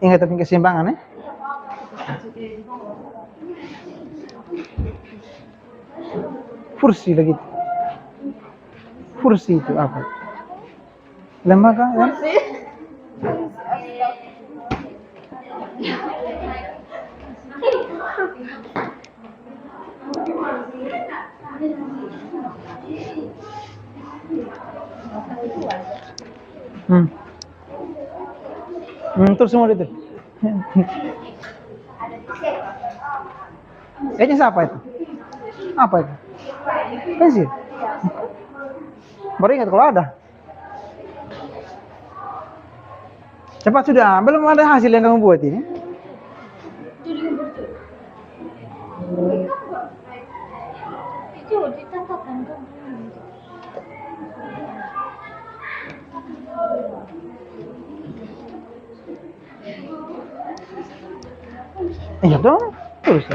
[SPEAKER 1] Ingat tapi keseimbangan ya. Fursi lagi. Fursi itu apa? Lembaga ya? Terus semua itu. Kayaknya siapa itu? Apa itu? Pensil. Baru ingat kalau ada. Cepat sudah, belum ada hasil yang kamu buat ini.
[SPEAKER 3] Itu dicatatkan kan.
[SPEAKER 1] Iya dong, terus.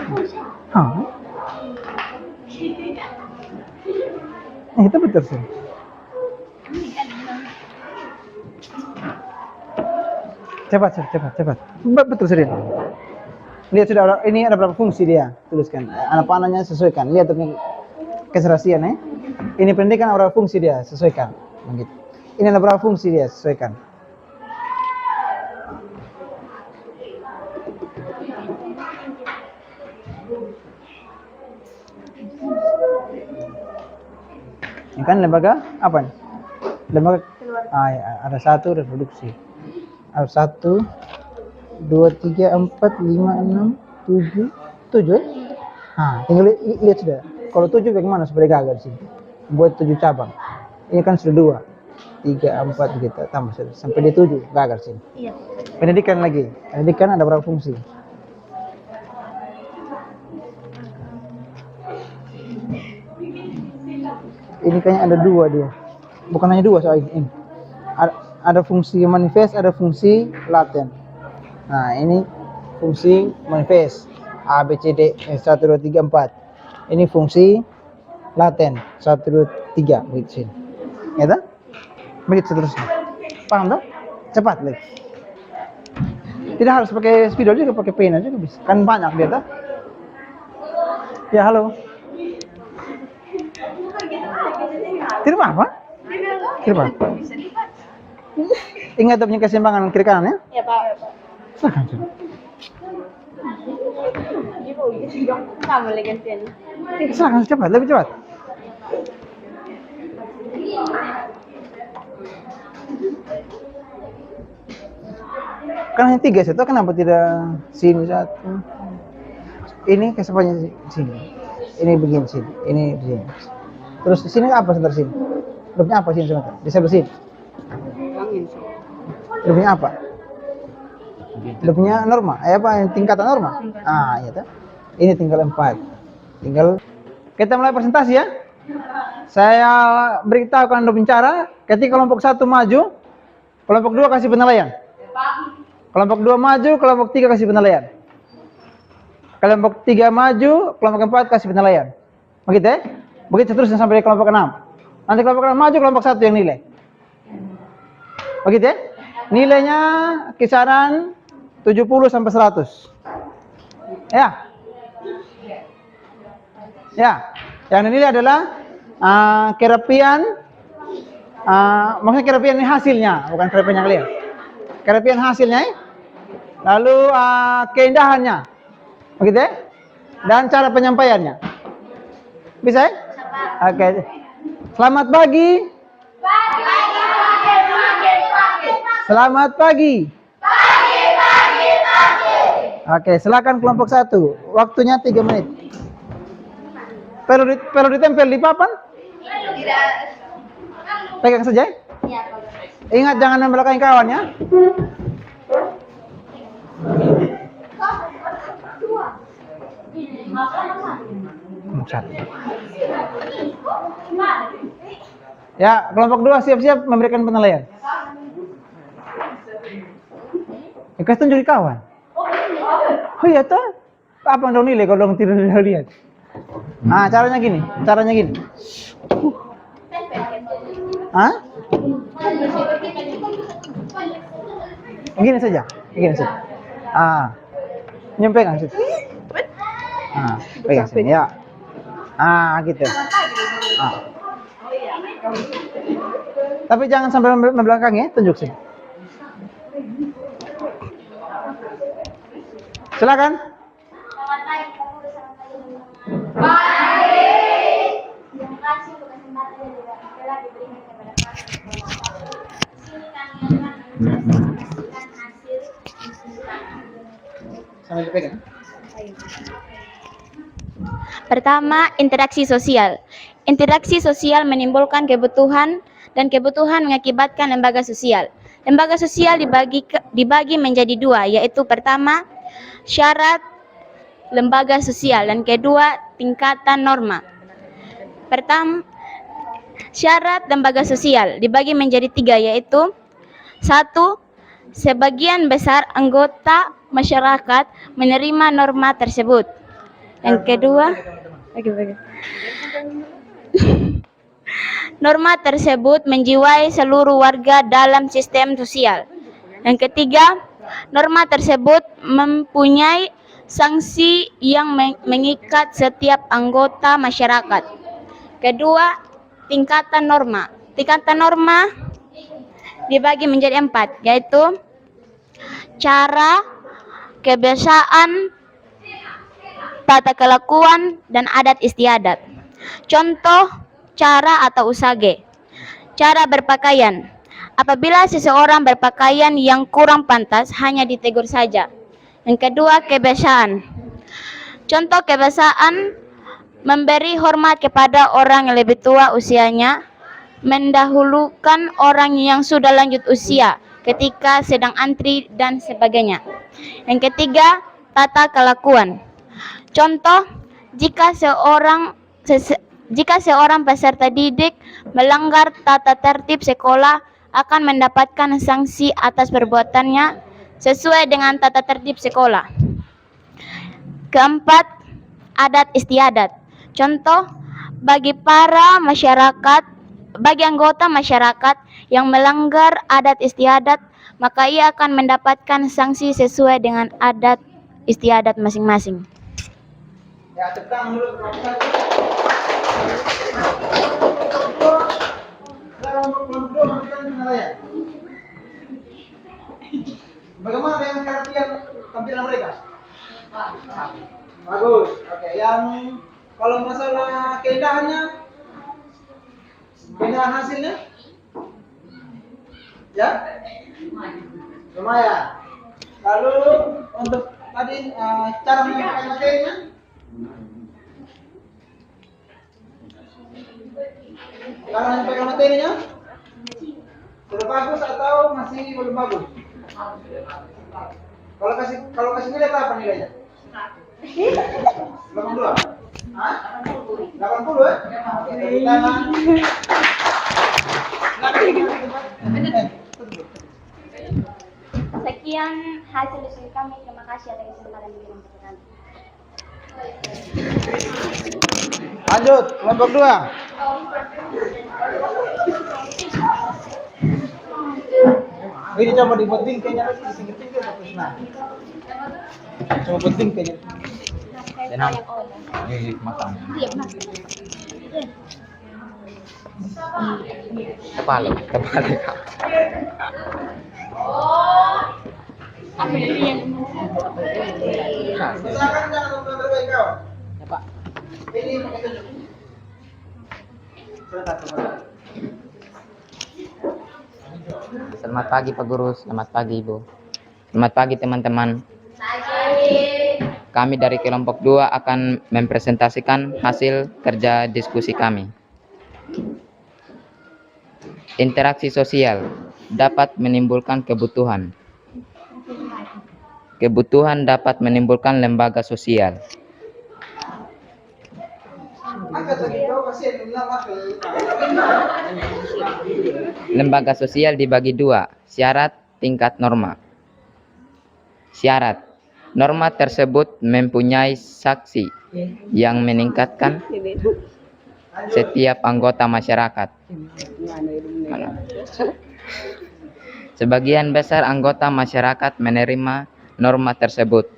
[SPEAKER 1] Itu betul sih. Cepat. Betul sih. Lihat sudah ini ada berapa fungsi dia, tuliskan. Anak panahnya sesuaikan. Lihat untuk keserasian ya. Ini pendidikan ada berapa fungsi dia, sesuaikan. Begitu. Ini ada berapa fungsi dia, sesuaikan. Ini kan lembaga apa nih? Lembaga ya, ada 1 reproduksi. Ada 1, 2, 3, 4, 5, 6, 7 ya? Tinggal lihat sudah. Kalau 7 bagaimana supaya gagal sih? Buat 7 cabang. Ini kan sudah 2, 3, 4 gitu. Tambah sudah sampai di 7 gagal sih.
[SPEAKER 3] Iya.
[SPEAKER 1] Pendidikan lagi. Pendidikan ada berapa fungsi? Ini kayaknya ada 2 dia. Bukan hanya 2 soal ini. Ada fungsi manifest, ada fungsi laten. Nah, ini fungsi manifest. A, B, C, D, 1, 2, 3, 4. Ini fungsi laten. 1, 2, 3. Begitu sini. Ya tak? Begitu seterusnya. Paham tak? Cepat lagi. Tidak harus pakai spidol juga, pakai pena juga bisa. Kan banyak dia tak? Ya, halo. Tidak apa? Tidak apa? Ingat punya keseimbangan kiri kanan ya?
[SPEAKER 3] Ya Pak.
[SPEAKER 1] Silakan.
[SPEAKER 3] Kamu lagi gantian.
[SPEAKER 1] Silakan cepat, lebih cepat. Kan hanya 3 satu, kenapa tidak sini 1? Ini kesempatan sini. Ini begini sini, ini di sini. Terus di sini apa sebentar sini? Hurufnya apa sini sebentar? Di sebelah sini. Hurufnya apa? Hurufnya norma. Apa yang tingkatan norma? Iya tuh. Ini tinggal 4. Tinggal kita mulai presentasi ya. Saya beritahukan untuk bicara. Ketika kelompok 1 maju, kelompok 2 kasih penilaian. Kelompok 2 maju, kelompok 3 kasih penilaian. Kelompok 3 maju, kelompok 4 kasih penilaian. Begitu ya? Begitu seterusnya sampai kelompok 6. Nanti kelompok 6 maju, kelompok 1 yang nilai. Begitu ya? Nilainya kisaran 70 sampai 100. Ya. Ya. Yang dinilai adalah kerapian, maksudnya kerapian ini hasilnya, bukan kerapian yang lain. Kerapian hasilnya, lalu keindahannya, begitu ya? Dan cara penyampaiannya. Bisa ya? Oke. Selamat pagi. Selamat pagi. Oke, silakan kelompok 1. Waktunya 3 menit. Perlu ditempel di papan? Pegang saja.
[SPEAKER 3] Iya,
[SPEAKER 1] Ingat jangan membelakangi kawan ya. Satu. Ya, kelompok 2 siap-siap memberikan penilaian. Kasih tunjuk kawan. Oh iya tuh. Apa dong nilai kalau dong tidak lihat? Nah, caranya gini. Hah? Gini saja. Nyempekan situ. Pegang sini ya. Gitu. Tapi jangan sampai membelakang ya, tunjuk sini. Silakan.
[SPEAKER 3] Selamat pagi, Pak Guru. Selamat pagi, teman-teman. Baik. Terima kasih untuk kesempatan yang telah diberikan kepada kami. Di sini kami akan menjelaskan hasil
[SPEAKER 1] Sambil dipegang.
[SPEAKER 6] Pertama, interaksi sosial. Interaksi sosial menimbulkan kebutuhan dan kebutuhan mengakibatkan lembaga sosial. Lembaga sosial dibagi menjadi dua, yaitu pertama, syarat lembaga sosial dan kedua, tingkatan norma. Pertama, syarat lembaga sosial dibagi menjadi tiga, yaitu satu, sebagian besar anggota masyarakat menerima norma tersebut. Yang kedua, norma tersebut menjiwai seluruh warga dalam sistem sosial. Yang ketiga, norma tersebut mempunyai sanksi yang mengikat setiap anggota masyarakat. Kedua, tingkatan norma. Tingkatan norma dibagi menjadi 4, yaitu cara, kebiasaan, tata kelakuan, dan adat istiadat. Contoh cara atau usage. Cara berpakaian. Apabila seseorang berpakaian yang kurang pantas, hanya ditegur saja. Yang kedua, kebiasaan. Contoh kebiasaan, memberi hormat kepada orang yang lebih tua usianya, mendahulukan orang yang sudah lanjut usia ketika sedang antri, dan sebagainya. Yang ketiga, tata kelakuan. Contoh, jika seorang peserta didik melanggar tata tertib sekolah, akan mendapatkan sanksi atas perbuatannya sesuai dengan tata tertib sekolah. Keempat, adat istiadat. Contoh, bagi anggota masyarakat yang melanggar adat istiadat, maka ia akan mendapatkan sanksi sesuai dengan adat istiadat masing-masing.
[SPEAKER 1] Ya, tentang dulu. Bagaimana dengan karakter tampilan mereka? Bagus. Oke, yang kalau masalah keindahan hasilnya? Ya? Lumayan. Lalu untuk tadi cara menyampaikan materinya? Cara menyampaikan materinya? Sudah bagus atau masih belum bagus? Kalau kasih nilai berapa nilainya? 82. Hah? 80 ya? Oke, tepuk tangan.
[SPEAKER 3] Sekian hasil diskusi kami. Terima kasih atas kesempatan yang diberikan.
[SPEAKER 1] Lanjut, kelompok 2. Ini coba dibuat bingkainya lagi, tinggi-tinggi terus nah. Coba buat bingkainya.
[SPEAKER 4] Tenang. Ini matang. Kepala.
[SPEAKER 1] Silakan jangan lupa berbaik kawan.
[SPEAKER 4] Ya, Pak.
[SPEAKER 1] Ini pakai tunjuk.
[SPEAKER 4] Selamat pagi Pak Guru, selamat pagi Ibu. Selamat pagi teman-teman. Kami dari kelompok 2 akan mempresentasikan hasil kerja diskusi kami. Interaksi sosial dapat menimbulkan kebutuhan. Kebutuhan dapat menimbulkan lembaga sosial.
[SPEAKER 1] Angkat lagi kau kasih lama ke.
[SPEAKER 4] Lembaga sosial dibagi dua, syarat, tingkat norma. Syarat. Norma tersebut mempunyai saksi yang meningkatkan setiap anggota masyarakat. Sebagian besar anggota masyarakat menerima norma tersebut.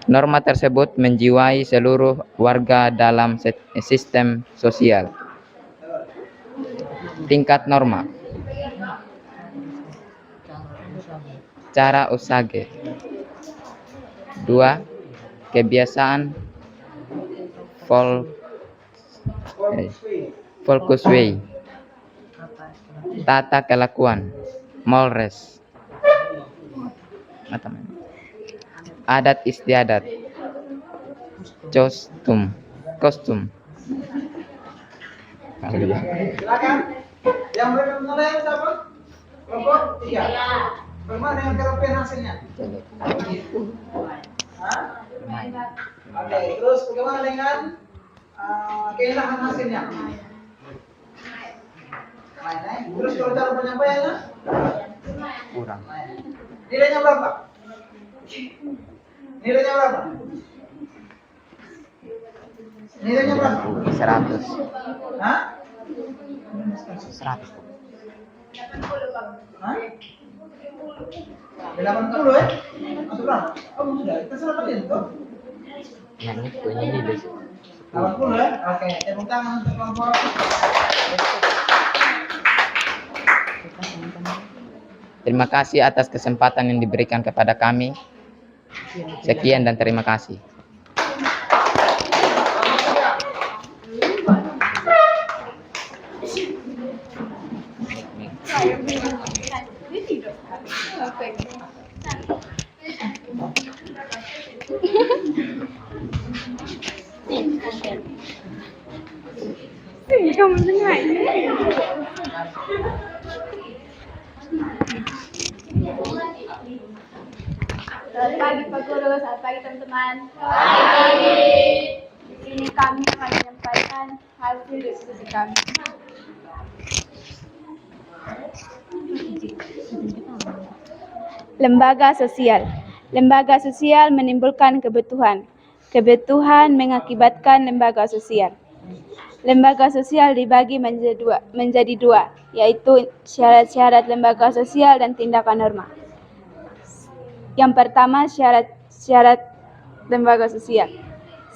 [SPEAKER 4] Norma tersebut menjiwai seluruh warga dalam sistem sosial. Tingkat norma. Cara usage. 2. Kebiasaan Volkswagen. Tata kelakuan. Molres. Adat istiadat. Kostum.
[SPEAKER 1] Silakan. Yang mereka menilai siapa? Kelompok 3. Bagaimana dengan kerapian hasilnya? Hah? Oke, terus bagaimana dengan keindahan hasilnya? Terus kalau cara penyampaiannya?
[SPEAKER 4] Kurang.
[SPEAKER 1] Nilainya berapa? Nilainya berapa? Nilainya berapa?
[SPEAKER 4] 100.
[SPEAKER 1] Hah?
[SPEAKER 4] 100.
[SPEAKER 1] Hah? 80 ya? Masuk berapa? Oh sudah, kita sudah dapat itu.
[SPEAKER 4] Yang itu ini deh.
[SPEAKER 1] 80 ya? Oke, tepuk tangan untuk kelompok.
[SPEAKER 4] Terima kasih atas kesempatan yang diberikan kepada kami. Sekian dan terima kasih.
[SPEAKER 3] Selamat pagi Pak Guru, selamat pagi teman-teman. Pagi. Di sini kami akan menyampaikan hasil diskusi kami. Lembaga sosial. Lembaga sosial menimbulkan kebutuhan. Kebutuhan mengakibatkan lembaga sosial. Lembaga sosial dibagi menjadi dua, yaitu syarat-syarat lembaga sosial dan tindakan norma. Yang pertama, syarat lembaga sosial.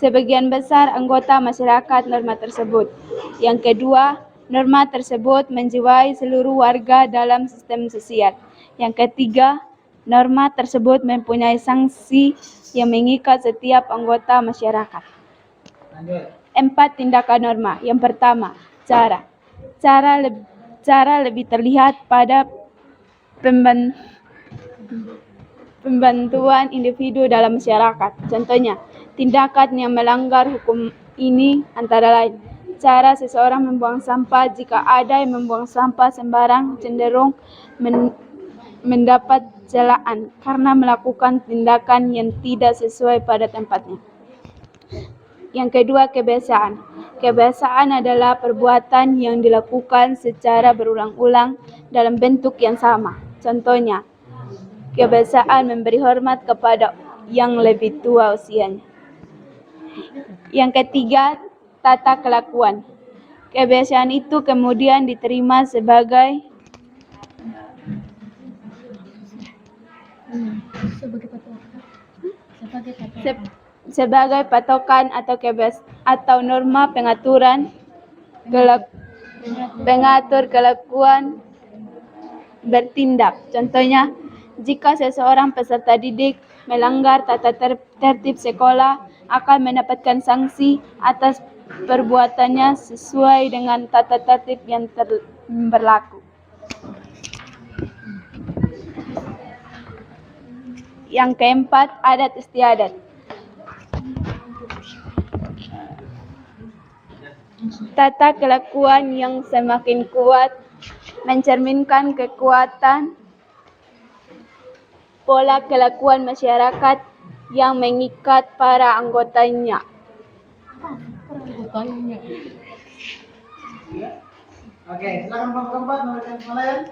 [SPEAKER 3] Sebagian besar anggota masyarakat norma tersebut. Yang kedua, norma tersebut menjiwai seluruh warga dalam sistem sosial. Yang ketiga, norma tersebut mempunyai sanksi yang mengikat setiap anggota masyarakat. 4. Tindakan norma. Yang pertama, cara. Cara lebih terlihat pada pembantuan individu dalam masyarakat. Contohnya, tindakan yang melanggar hukum ini antara lain: cara seseorang membuang sampah. Jika ada yang membuang sampah sembarang, cenderung mendapat celaan karena melakukan tindakan yang tidak sesuai pada tempatnya. Yang kedua, kebiasaan. Kebiasaan adalah perbuatan yang dilakukan secara berulang-ulang dalam bentuk yang sama. Contohnya, kebiasaan memberi hormat kepada yang lebih tua usianya. Yang ketiga, tata kelakuan. Kebiasaan itu kemudian diterima sebagai patokan atau norma pengatur kelakuan bertindak. Contohnya, jika seseorang peserta didik melanggar tata tertib sekolah, akan mendapatkan sanksi atas perbuatannya sesuai dengan tata tertib yang berlaku. Yang keempat, adat istiadat. Tata kelakuan yang semakin kuat mencerminkan kekuatan pola kelakuan masyarakat yang mengikat para anggotanya.
[SPEAKER 5] Tanya.
[SPEAKER 1] Oke, silakan kelompok keempat memberikan penilaian.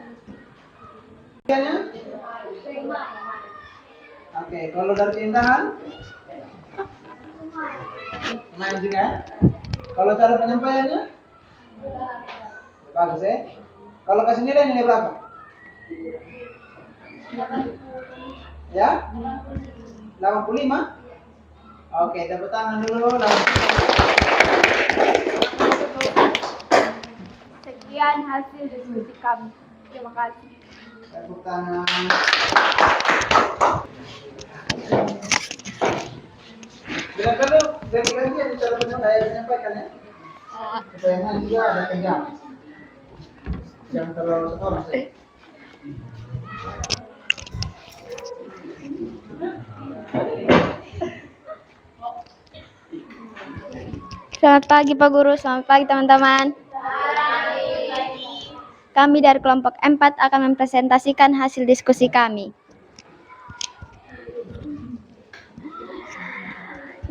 [SPEAKER 1] Penilaiannya? Oke, kalau dari keindahan? Lumayan juga. Kalau cara penyampaiannya? Bagus ya. Kalau kesendirian ini berapa? Ya? 85? Oke, tepuk tangan dulu.
[SPEAKER 3] Sekian hasil diskusi kami. Terima kasih.
[SPEAKER 1] Tepuk tangan. Bila perlu, ganti-ganti yang cara menyampaikan ya. Supaya nanti juga ada tegang. Jangan terlalu sekolah.
[SPEAKER 6] Selamat pagi Pak Guru, selamat pagi teman-teman. Kami dari kelompok 4 akan mempresentasikan hasil diskusi kami.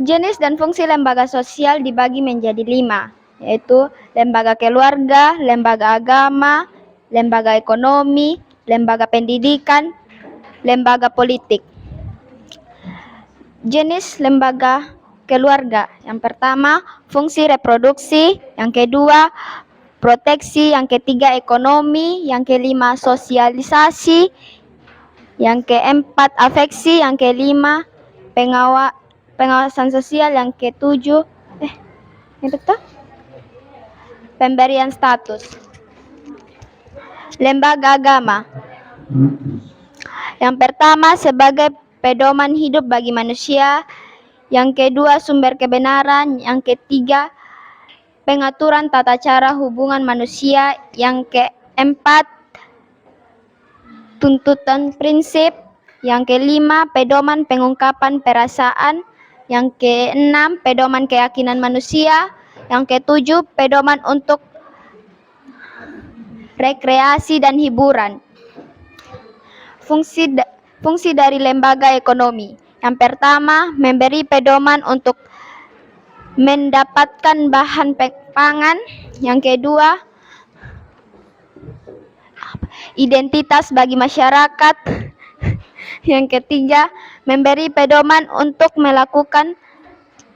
[SPEAKER 6] Jenis dan fungsi lembaga sosial dibagi menjadi 5, yaitu lembaga keluarga, lembaga agama, lembaga ekonomi, lembaga pendidikan, lembaga politik. Jenis lembaga keluarga. Yang pertama, fungsi reproduksi. Yang kedua, proteksi. Yang ketiga, ekonomi. Yang kelima, sosialisasi. Yang keempat, afeksi. Yang kelima, pengawasan sosial. Yang ketujuh, pemberian status. Lembaga agama. Yang pertama, sebagai pedoman hidup bagi manusia. Yang kedua, sumber kebenaran. Yang ketiga, pengaturan tata cara hubungan manusia. Yang keempat, tuntutan prinsip. Yang kelima, pedoman pengungkapan perasaan. Yang keenam, pedoman keyakinan manusia. Yang ketujuh, pedoman untuk rekreasi dan hiburan. Fungsi dari lembaga ekonomi. Yang pertama, memberi pedoman untuk mendapatkan bahan pangan. Yang kedua, identitas bagi masyarakat. Yang ketiga, memberi pedoman untuk melakukan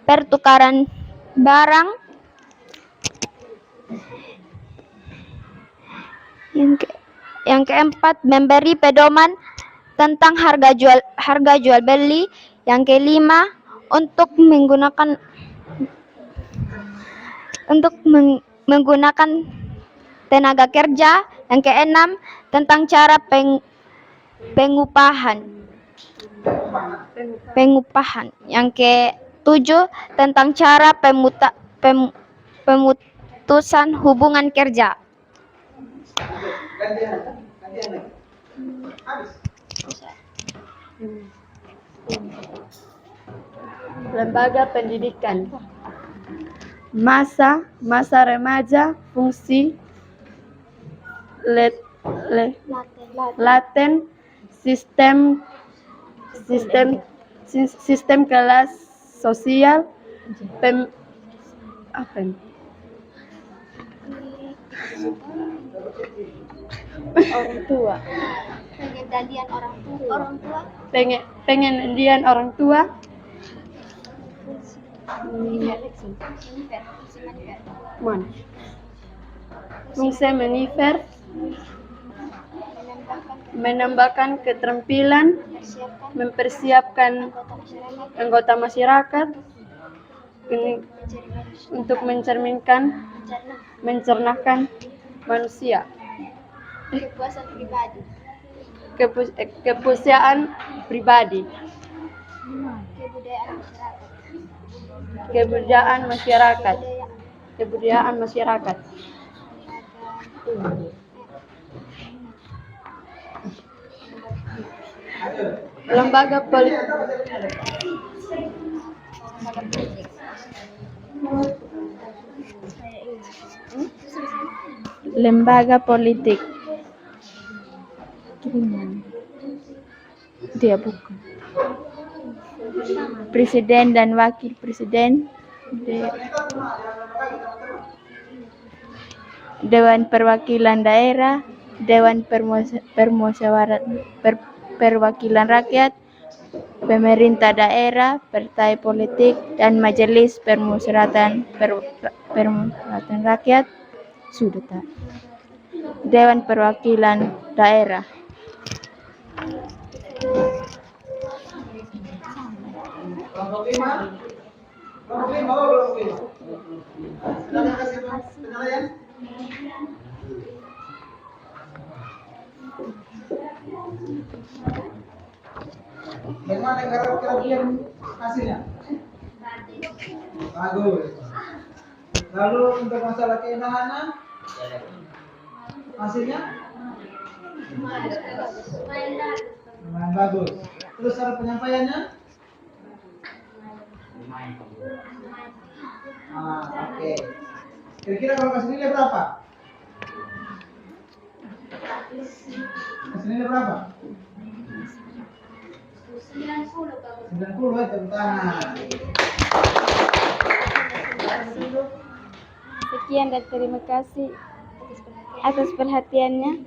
[SPEAKER 6] pertukaran barang. Yang keempat, memberi pedoman tentang harga jual beli. Yang kelima, untuk menggunakan tenaga kerja. Yang keenam, tentang cara pengupahan. Yang ketujuh, tentang cara pemutusan hubungan kerja.
[SPEAKER 7] Lembaga pendidikan. Masa remaja, fungsi laten, sistem kelas sosial, orang tua. Pengendalian orang tua. Fungsi manifer, menambahkan keterampilan, mempersiapkan anggota masyarakat untuk mencernakan manusia. Kepuasan pribadi. Kebudayaan masyarakat. Lembaga politik. Lembaga politik. Dia bukan. Presiden dan wakil presiden. Dewan Perwakilan Daerah, Dewan Perwakilan Rakyat, pemerintah daerah, partai politik, dan majelis permusyawaratan rakyat. Sudah tak. Dewan Perwakilan Daerah.
[SPEAKER 1] Kelompok 5. Kelompok 5, kelompok 5. Sudah kasih penilaian? Bagaimana kira-kira hasilnya? Bagus. Lalu untuk masalah keenahan, hasilnya? Lumayan bagus. Terus cara penyampaiannya? Oke. Kira-kira kalau kasih nilai berapa? Kasih nilai berapa? 90 ya, tepuk tangan.
[SPEAKER 6] Sekian dan terima kasih atas perhatiannya.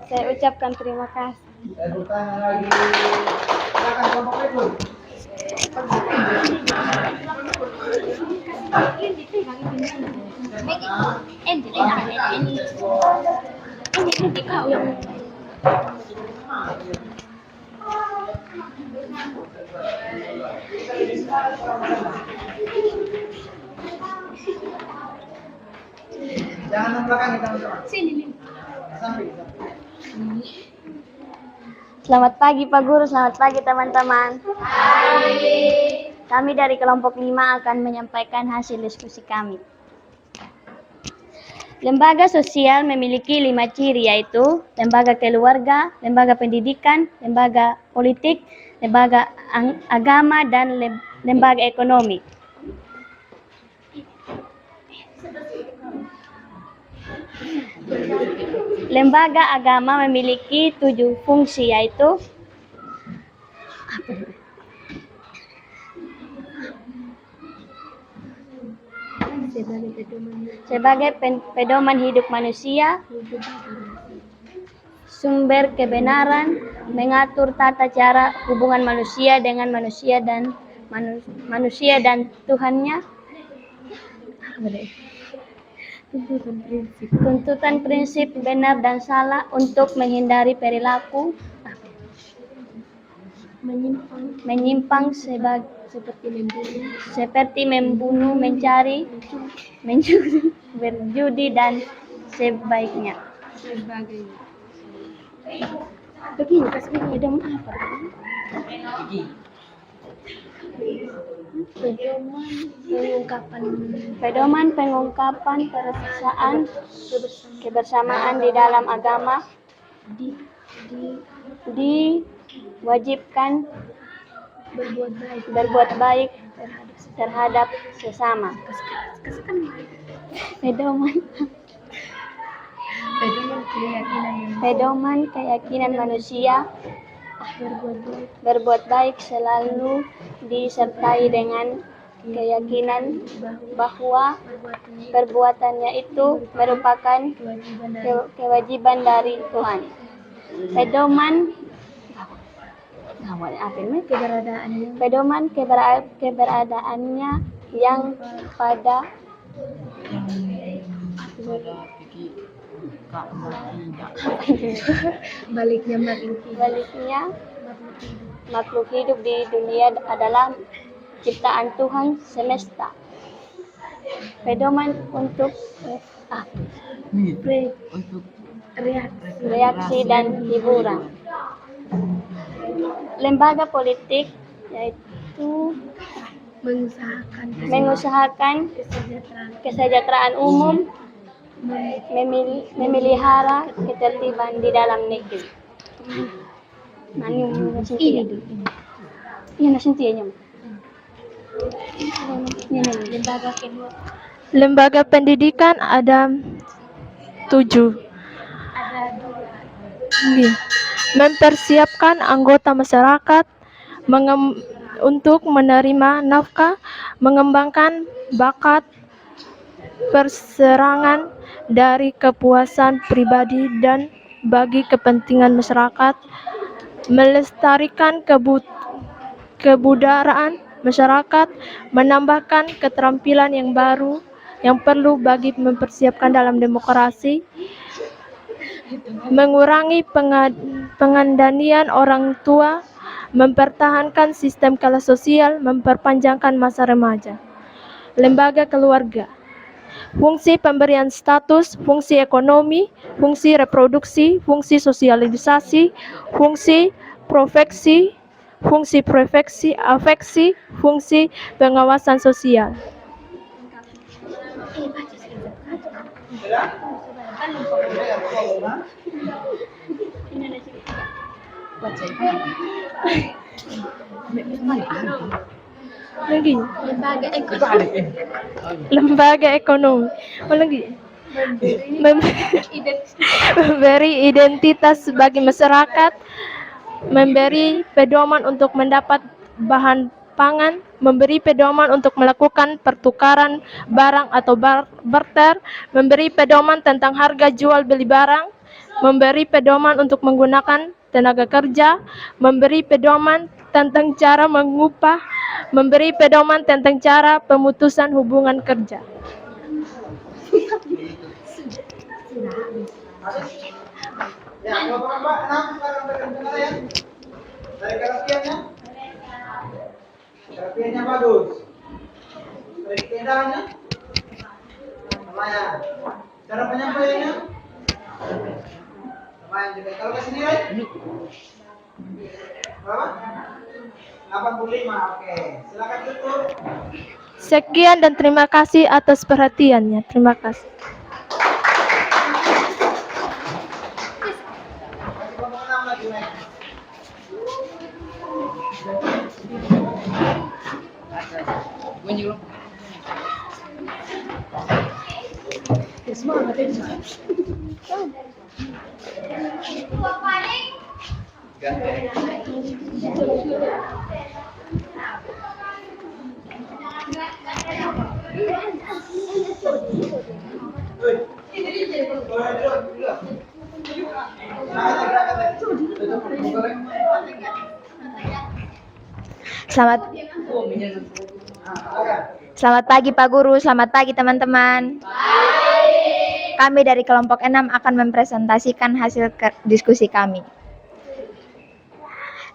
[SPEAKER 6] Saya ucapkan terima kasih.
[SPEAKER 1] Tepuk tangan lagi. Silakan kelompok berikut. Jangan membelakangi teman-teman. Sampai.
[SPEAKER 6] Selamat pagi Pak Guru, selamat pagi teman-teman. Kami dari kelompok 5 akan menyampaikan hasil diskusi kami. Lembaga sosial memiliki 5 ciri, yaitu lembaga keluarga, lembaga pendidikan, lembaga politik, lembaga agama, dan lembaga ekonomi. Lembaga agama memiliki 7 fungsi, yaitu sebagai pedoman hidup manusia, sumber kebenaran, mengatur tata cara hubungan manusia dengan manusia dan Tuhannya, tuntutan prinsip benar dan salah untuk menghindari perilaku menyimpang seperti membunuh, mencuri, berjudi, dan sebaiknya. Begini, pedoman apa? Pedoman pengungkapan perasaan kebersamaan di dalam agama, diwajibkan berbuat baik terhadap sesama. Pedoman keyakinan manusia berbuat baik selalu disertai dengan keyakinan bahwa perbuatannya itu merupakan kewajiban dari Tuhan. Pedoman keberadaannya yang pada baliknya makhluk hidup di dunia adalah ciptaan Tuhan semesta. Pedoman untuk reaksi dan hiburan. Lembaga politik yaitu mengusahakan kesejahteraan umum, memelihara ketertiban di dalam negeri.
[SPEAKER 7] Lembaga pendidikan ada 7. Mempersiapkan anggota masyarakat untuk menerima nafkah, mengembangkan bakat perserangan dari kepuasan pribadi dan bagi kepentingan masyarakat, melestarikan kebudayaan masyarakat, menambahkan keterampilan yang baru yang perlu bagi mempersiapkan dalam demokrasi, mengurangi pengandanian orang tua, mempertahankan sistem kelas sosial, memperpanjangkan masa remaja. Lembaga keluarga. Fungsi pemberian status, fungsi ekonomi, fungsi reproduksi, fungsi sosialisasi, fungsi afeksi, fungsi pengawasan sosial. Lagi. Lembaga ekonomi. Lagi. Memberi identitas bagi masyarakat, memberi pedoman untuk mendapat bahan pangan, memberi pedoman untuk melakukan pertukaran barang atau barter, memberi pedoman tentang harga jual beli barang, memberi pedoman untuk menggunakan tenaga kerja, memberi pedoman tentang cara mengupah, memberi pedoman tentang cara pemutusan hubungan kerja.
[SPEAKER 1] Ya, kelompok Mbak 6 sekarang bagaimana ya? Dari kerapiannya? Kerapiannya bagus. Dari keindahannya? Lumayan. Cara penyampaiannya? Lumayan juga. Kalau kasih nilai? Berapa? 85. Oke. Silakan tutup.
[SPEAKER 7] Sekian dan terima kasih atas perhatiannya. Terima kasih.
[SPEAKER 1] Kelompok 6 lagi, Mek.
[SPEAKER 6] Selamat pagi Pak Guru, selamat pagi teman-teman. Kami dari kelompok 6 akan mempresentasikan hasil diskusi kami.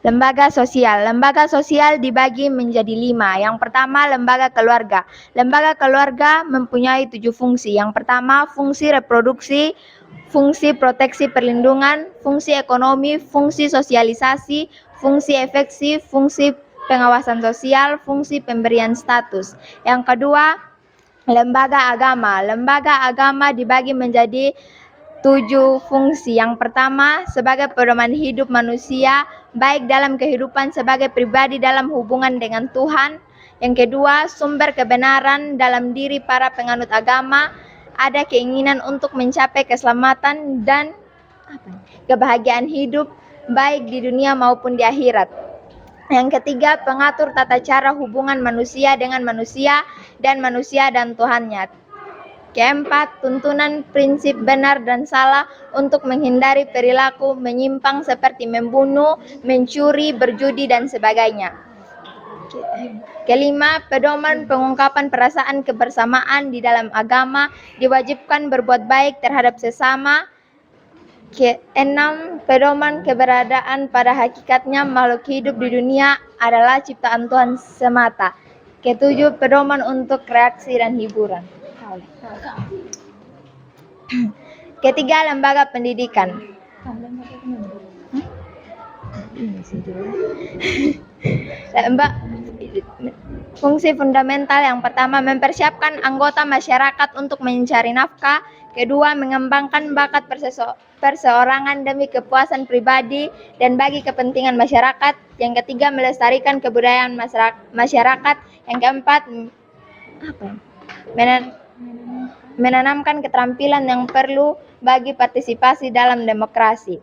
[SPEAKER 6] Lembaga sosial. Lembaga sosial dibagi menjadi 5. Yang pertama, lembaga keluarga. Lembaga keluarga mempunyai 7 fungsi. Yang pertama, fungsi reproduksi, fungsi proteksi perlindungan, fungsi ekonomi, fungsi sosialisasi, fungsi efeksi, fungsi pengawasan sosial, fungsi pemberian status. Yang kedua, lembaga agama. Lembaga agama dibagi menjadi 7 fungsi. Yang pertama, sebagai pedoman hidup manusia, baik dalam kehidupan sebagai pribadi dalam hubungan dengan Tuhan. Yang kedua, sumber kebenaran dalam diri para penganut agama, ada keinginan untuk mencapai keselamatan dan kebahagiaan hidup, baik di dunia maupun di akhirat. Yang ketiga, pengatur tata cara hubungan manusia dengan manusia dan Tuhannya. Keempat, tuntunan prinsip benar dan salah untuk menghindari perilaku menyimpang seperti membunuh, mencuri, berjudi, dan sebagainya. Kelima, pedoman pengungkapan perasaan kebersamaan di dalam agama, diwajibkan berbuat baik terhadap sesama. Keenam, pedoman keberadaan pada hakikatnya makhluk hidup di dunia adalah ciptaan Tuhan semata. Ketujuh, pedoman untuk reaksi dan hiburan. Ketiga, lembaga pendidikan. Fungsi fundamental yang pertama, mempersiapkan anggota masyarakat untuk mencari nafkah. Kedua, mengembangkan bakat perseorangan demi kepuasan pribadi dan bagi kepentingan masyarakat. Yang ketiga, melestarikan kebudayaan masyarakat. Yang keempat, menanamkan keterampilan yang perlu bagi partisipasi dalam demokrasi.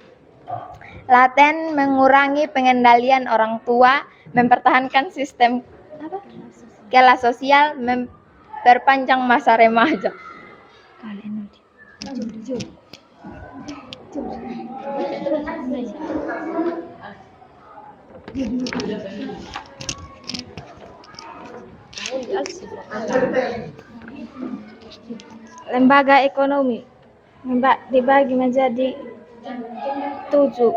[SPEAKER 6] Laten, mengurangi pengendalian orang tua, mempertahankan sistem kelas sosial, memperpanjang masa remaja. Lembaga ekonomi dibagi menjadi 7.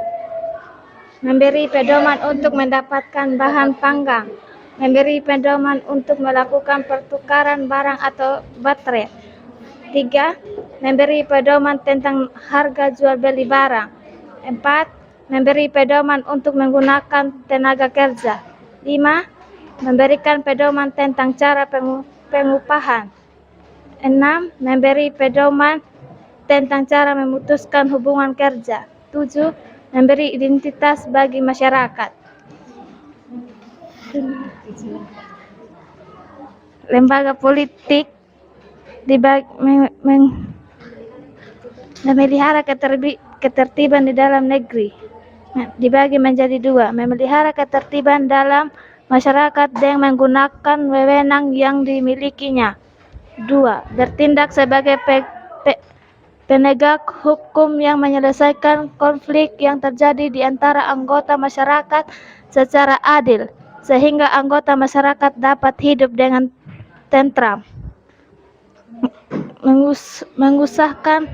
[SPEAKER 6] Memberi pedoman untuk mendapatkan bahan panggang. Memberi pedoman untuk melakukan pertukaran barang atau baterai. 3. Memberi pedoman tentang harga jual beli barang. 4. Memberi pedoman untuk menggunakan tenaga kerja. 5. Memberikan pedoman tentang cara pengupahan. 6. Memberi pedoman tentang cara memutuskan hubungan kerja. 7. Memberi identitas bagi masyarakat. Lembaga politik memelihara ketertiban di dalam negeri. Dibagi menjadi 2. Memelihara ketertiban dalam masyarakat dengan menggunakan wewenang yang dimilikinya. 2. Bertindak sebagai penegak hukum yang menyelesaikan konflik yang terjadi di antara anggota masyarakat secara adil, sehingga anggota masyarakat dapat hidup dengan tentram. Mengusahakan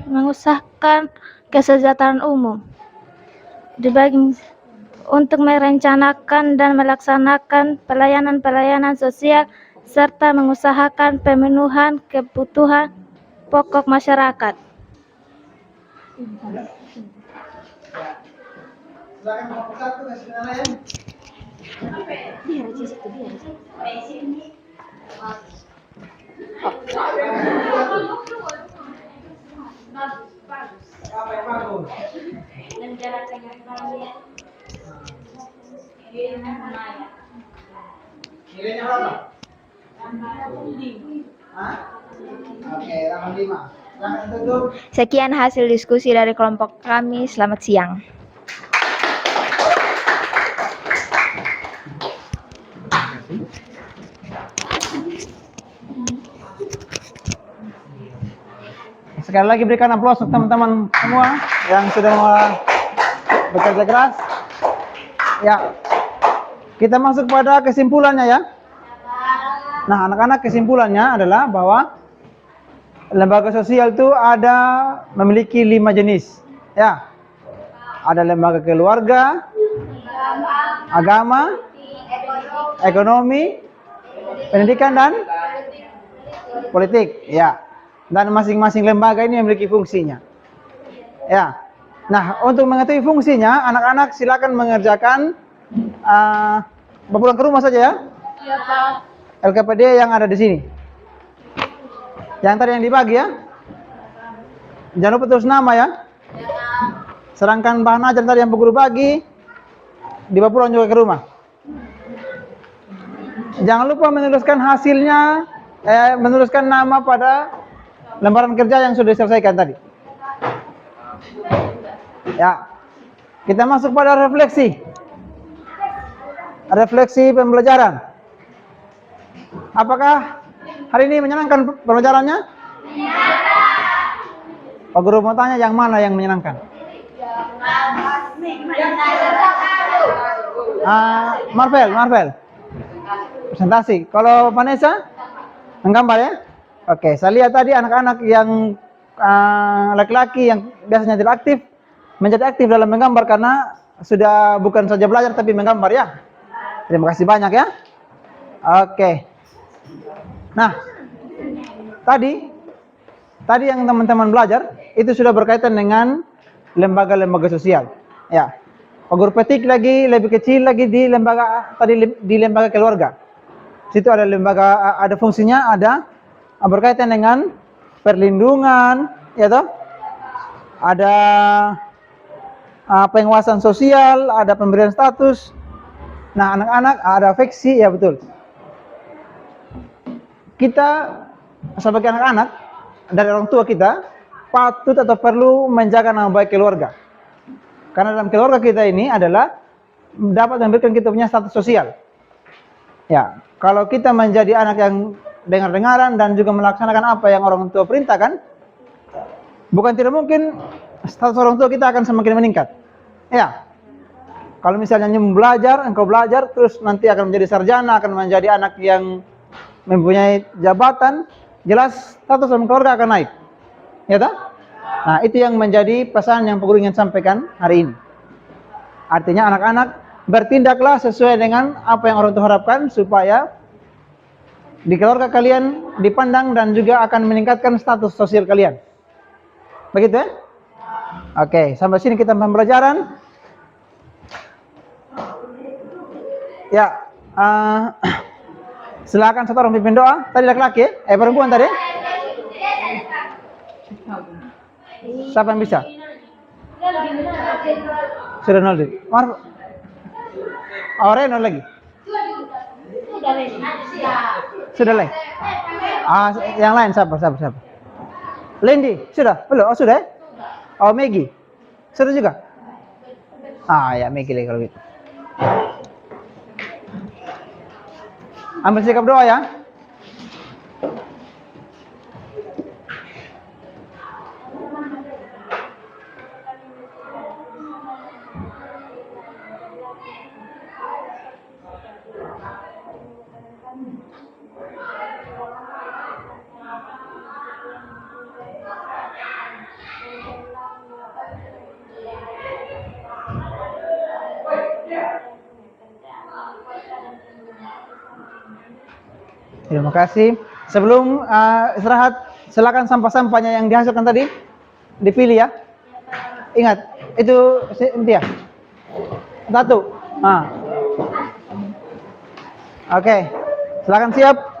[SPEAKER 6] kesejahteraan umum. Dibagi untuk merencanakan dan melaksanakan pelayanan-pelayanan sosial serta mengusahakan pemenuhan kebutuhan pokok masyarakat.
[SPEAKER 1] Silakan nomor 1 kasih penilaian. Apa yang bagus? Nilainya berapa? Hah? Oke, 85. Silakan tutup.
[SPEAKER 6] Sekian hasil diskusi dari kelompok kami. Selamat siang.
[SPEAKER 1] Sekali lagi berikan aplaus untuk teman-teman semua yang sudah bekerja keras. Ya, kita masuk pada kesimpulannya ya. Nah, anak-anak, kesimpulannya adalah bahwa lembaga sosial itu memiliki 5 jenis. Ya, ada lembaga keluarga, agama, ekonomi, pendidikan dan politik. Ya. Dan masing-masing lembaga ini memiliki fungsinya. Ya. Nah, untuk mengetahui fungsinya, anak-anak silakan mengerjakan pulang ke rumah saja ya.
[SPEAKER 7] Iya, Pak.
[SPEAKER 1] LKPD yang ada di sini. Yang tadi yang dibagi ya. Jangan lupa tulis nama ya. Sedangkan bahan ajar tadi yang Bu Guru bagi dibawa pulang juga ke rumah. Jangan lupa menuliskan hasilnya, menuliskan nama pada lembaran kerja yang sudah diselesaikan tadi. Ya, kita masuk pada refleksi. Refleksi pembelajaran. Apakah hari ini menyenangkan pembelajarannya? Pak Guru mau tanya yang mana yang menyenangkan? Marvel. Presentasi. Kalau Vanessa? Menggambar ya? Oke, saya lihat tadi anak-anak yang laki-laki yang biasanya tidak aktif menjadi aktif dalam menggambar karena sudah bukan saja belajar tapi menggambar ya. Terima kasih banyak ya. Oke. Nah, tadi yang teman-teman belajar itu sudah berkaitan dengan lembaga-lembaga sosial. Ya. Pak Guru petik lagi lebih kecil lagi di lembaga keluarga. Situ ada lembaga, ada fungsinya, ada berkaitan dengan perlindungan, ya toh? Ada penguasaan sosial, ada pemberian status. Nah, anak-anak ada afeksi, ya betul. Kita sebagai anak-anak dari orang tua kita patut atau perlu menjaga nama baik keluarga. Karena dalam keluarga kita ini adalah dapat memberikan kita punya status sosial. Ya, kalau kita menjadi anak yang dengar-dengaran dan juga melaksanakan apa yang orang tua perintahkan, bukan tidak mungkin status orang tua kita akan semakin meningkat. Ya. Kalau misalnya engkau belajar, terus nanti akan menjadi sarjana, akan menjadi anak yang mempunyai jabatan, jelas status dalam keluarga akan naik. Ya tak? Nah, itu yang menjadi pesan yang Pak Guru ingin sampaikan hari ini. Artinya anak-anak bertindaklah sesuai dengan apa yang orang tua harapkan supaya di keluarga kalian dipandang dan juga akan meningkatkan status sosial kalian. Begitu ya? Oke, sampai sini kita pembelajaran. Ya, silakan satu orang pimpin doa. Tadi laki-laki ya? Perempuan tadi? Siapa yang bisa? Sudah nol deh. Nol lagi. Sudah lagi. Yang lain siapa? Lendi, sudah? Belum? Oh, sudah? Oh, Maggie. Sudah juga? Ya, Maggie lagi kalau gitu. Ambil sikap doa ya. Terima kasih. Sebelum istirahat, silakan sampah-sampahnya yang dihasilkan tadi dipilih ya. Ingat, itu dia. Satu. Oke. Silakan siap.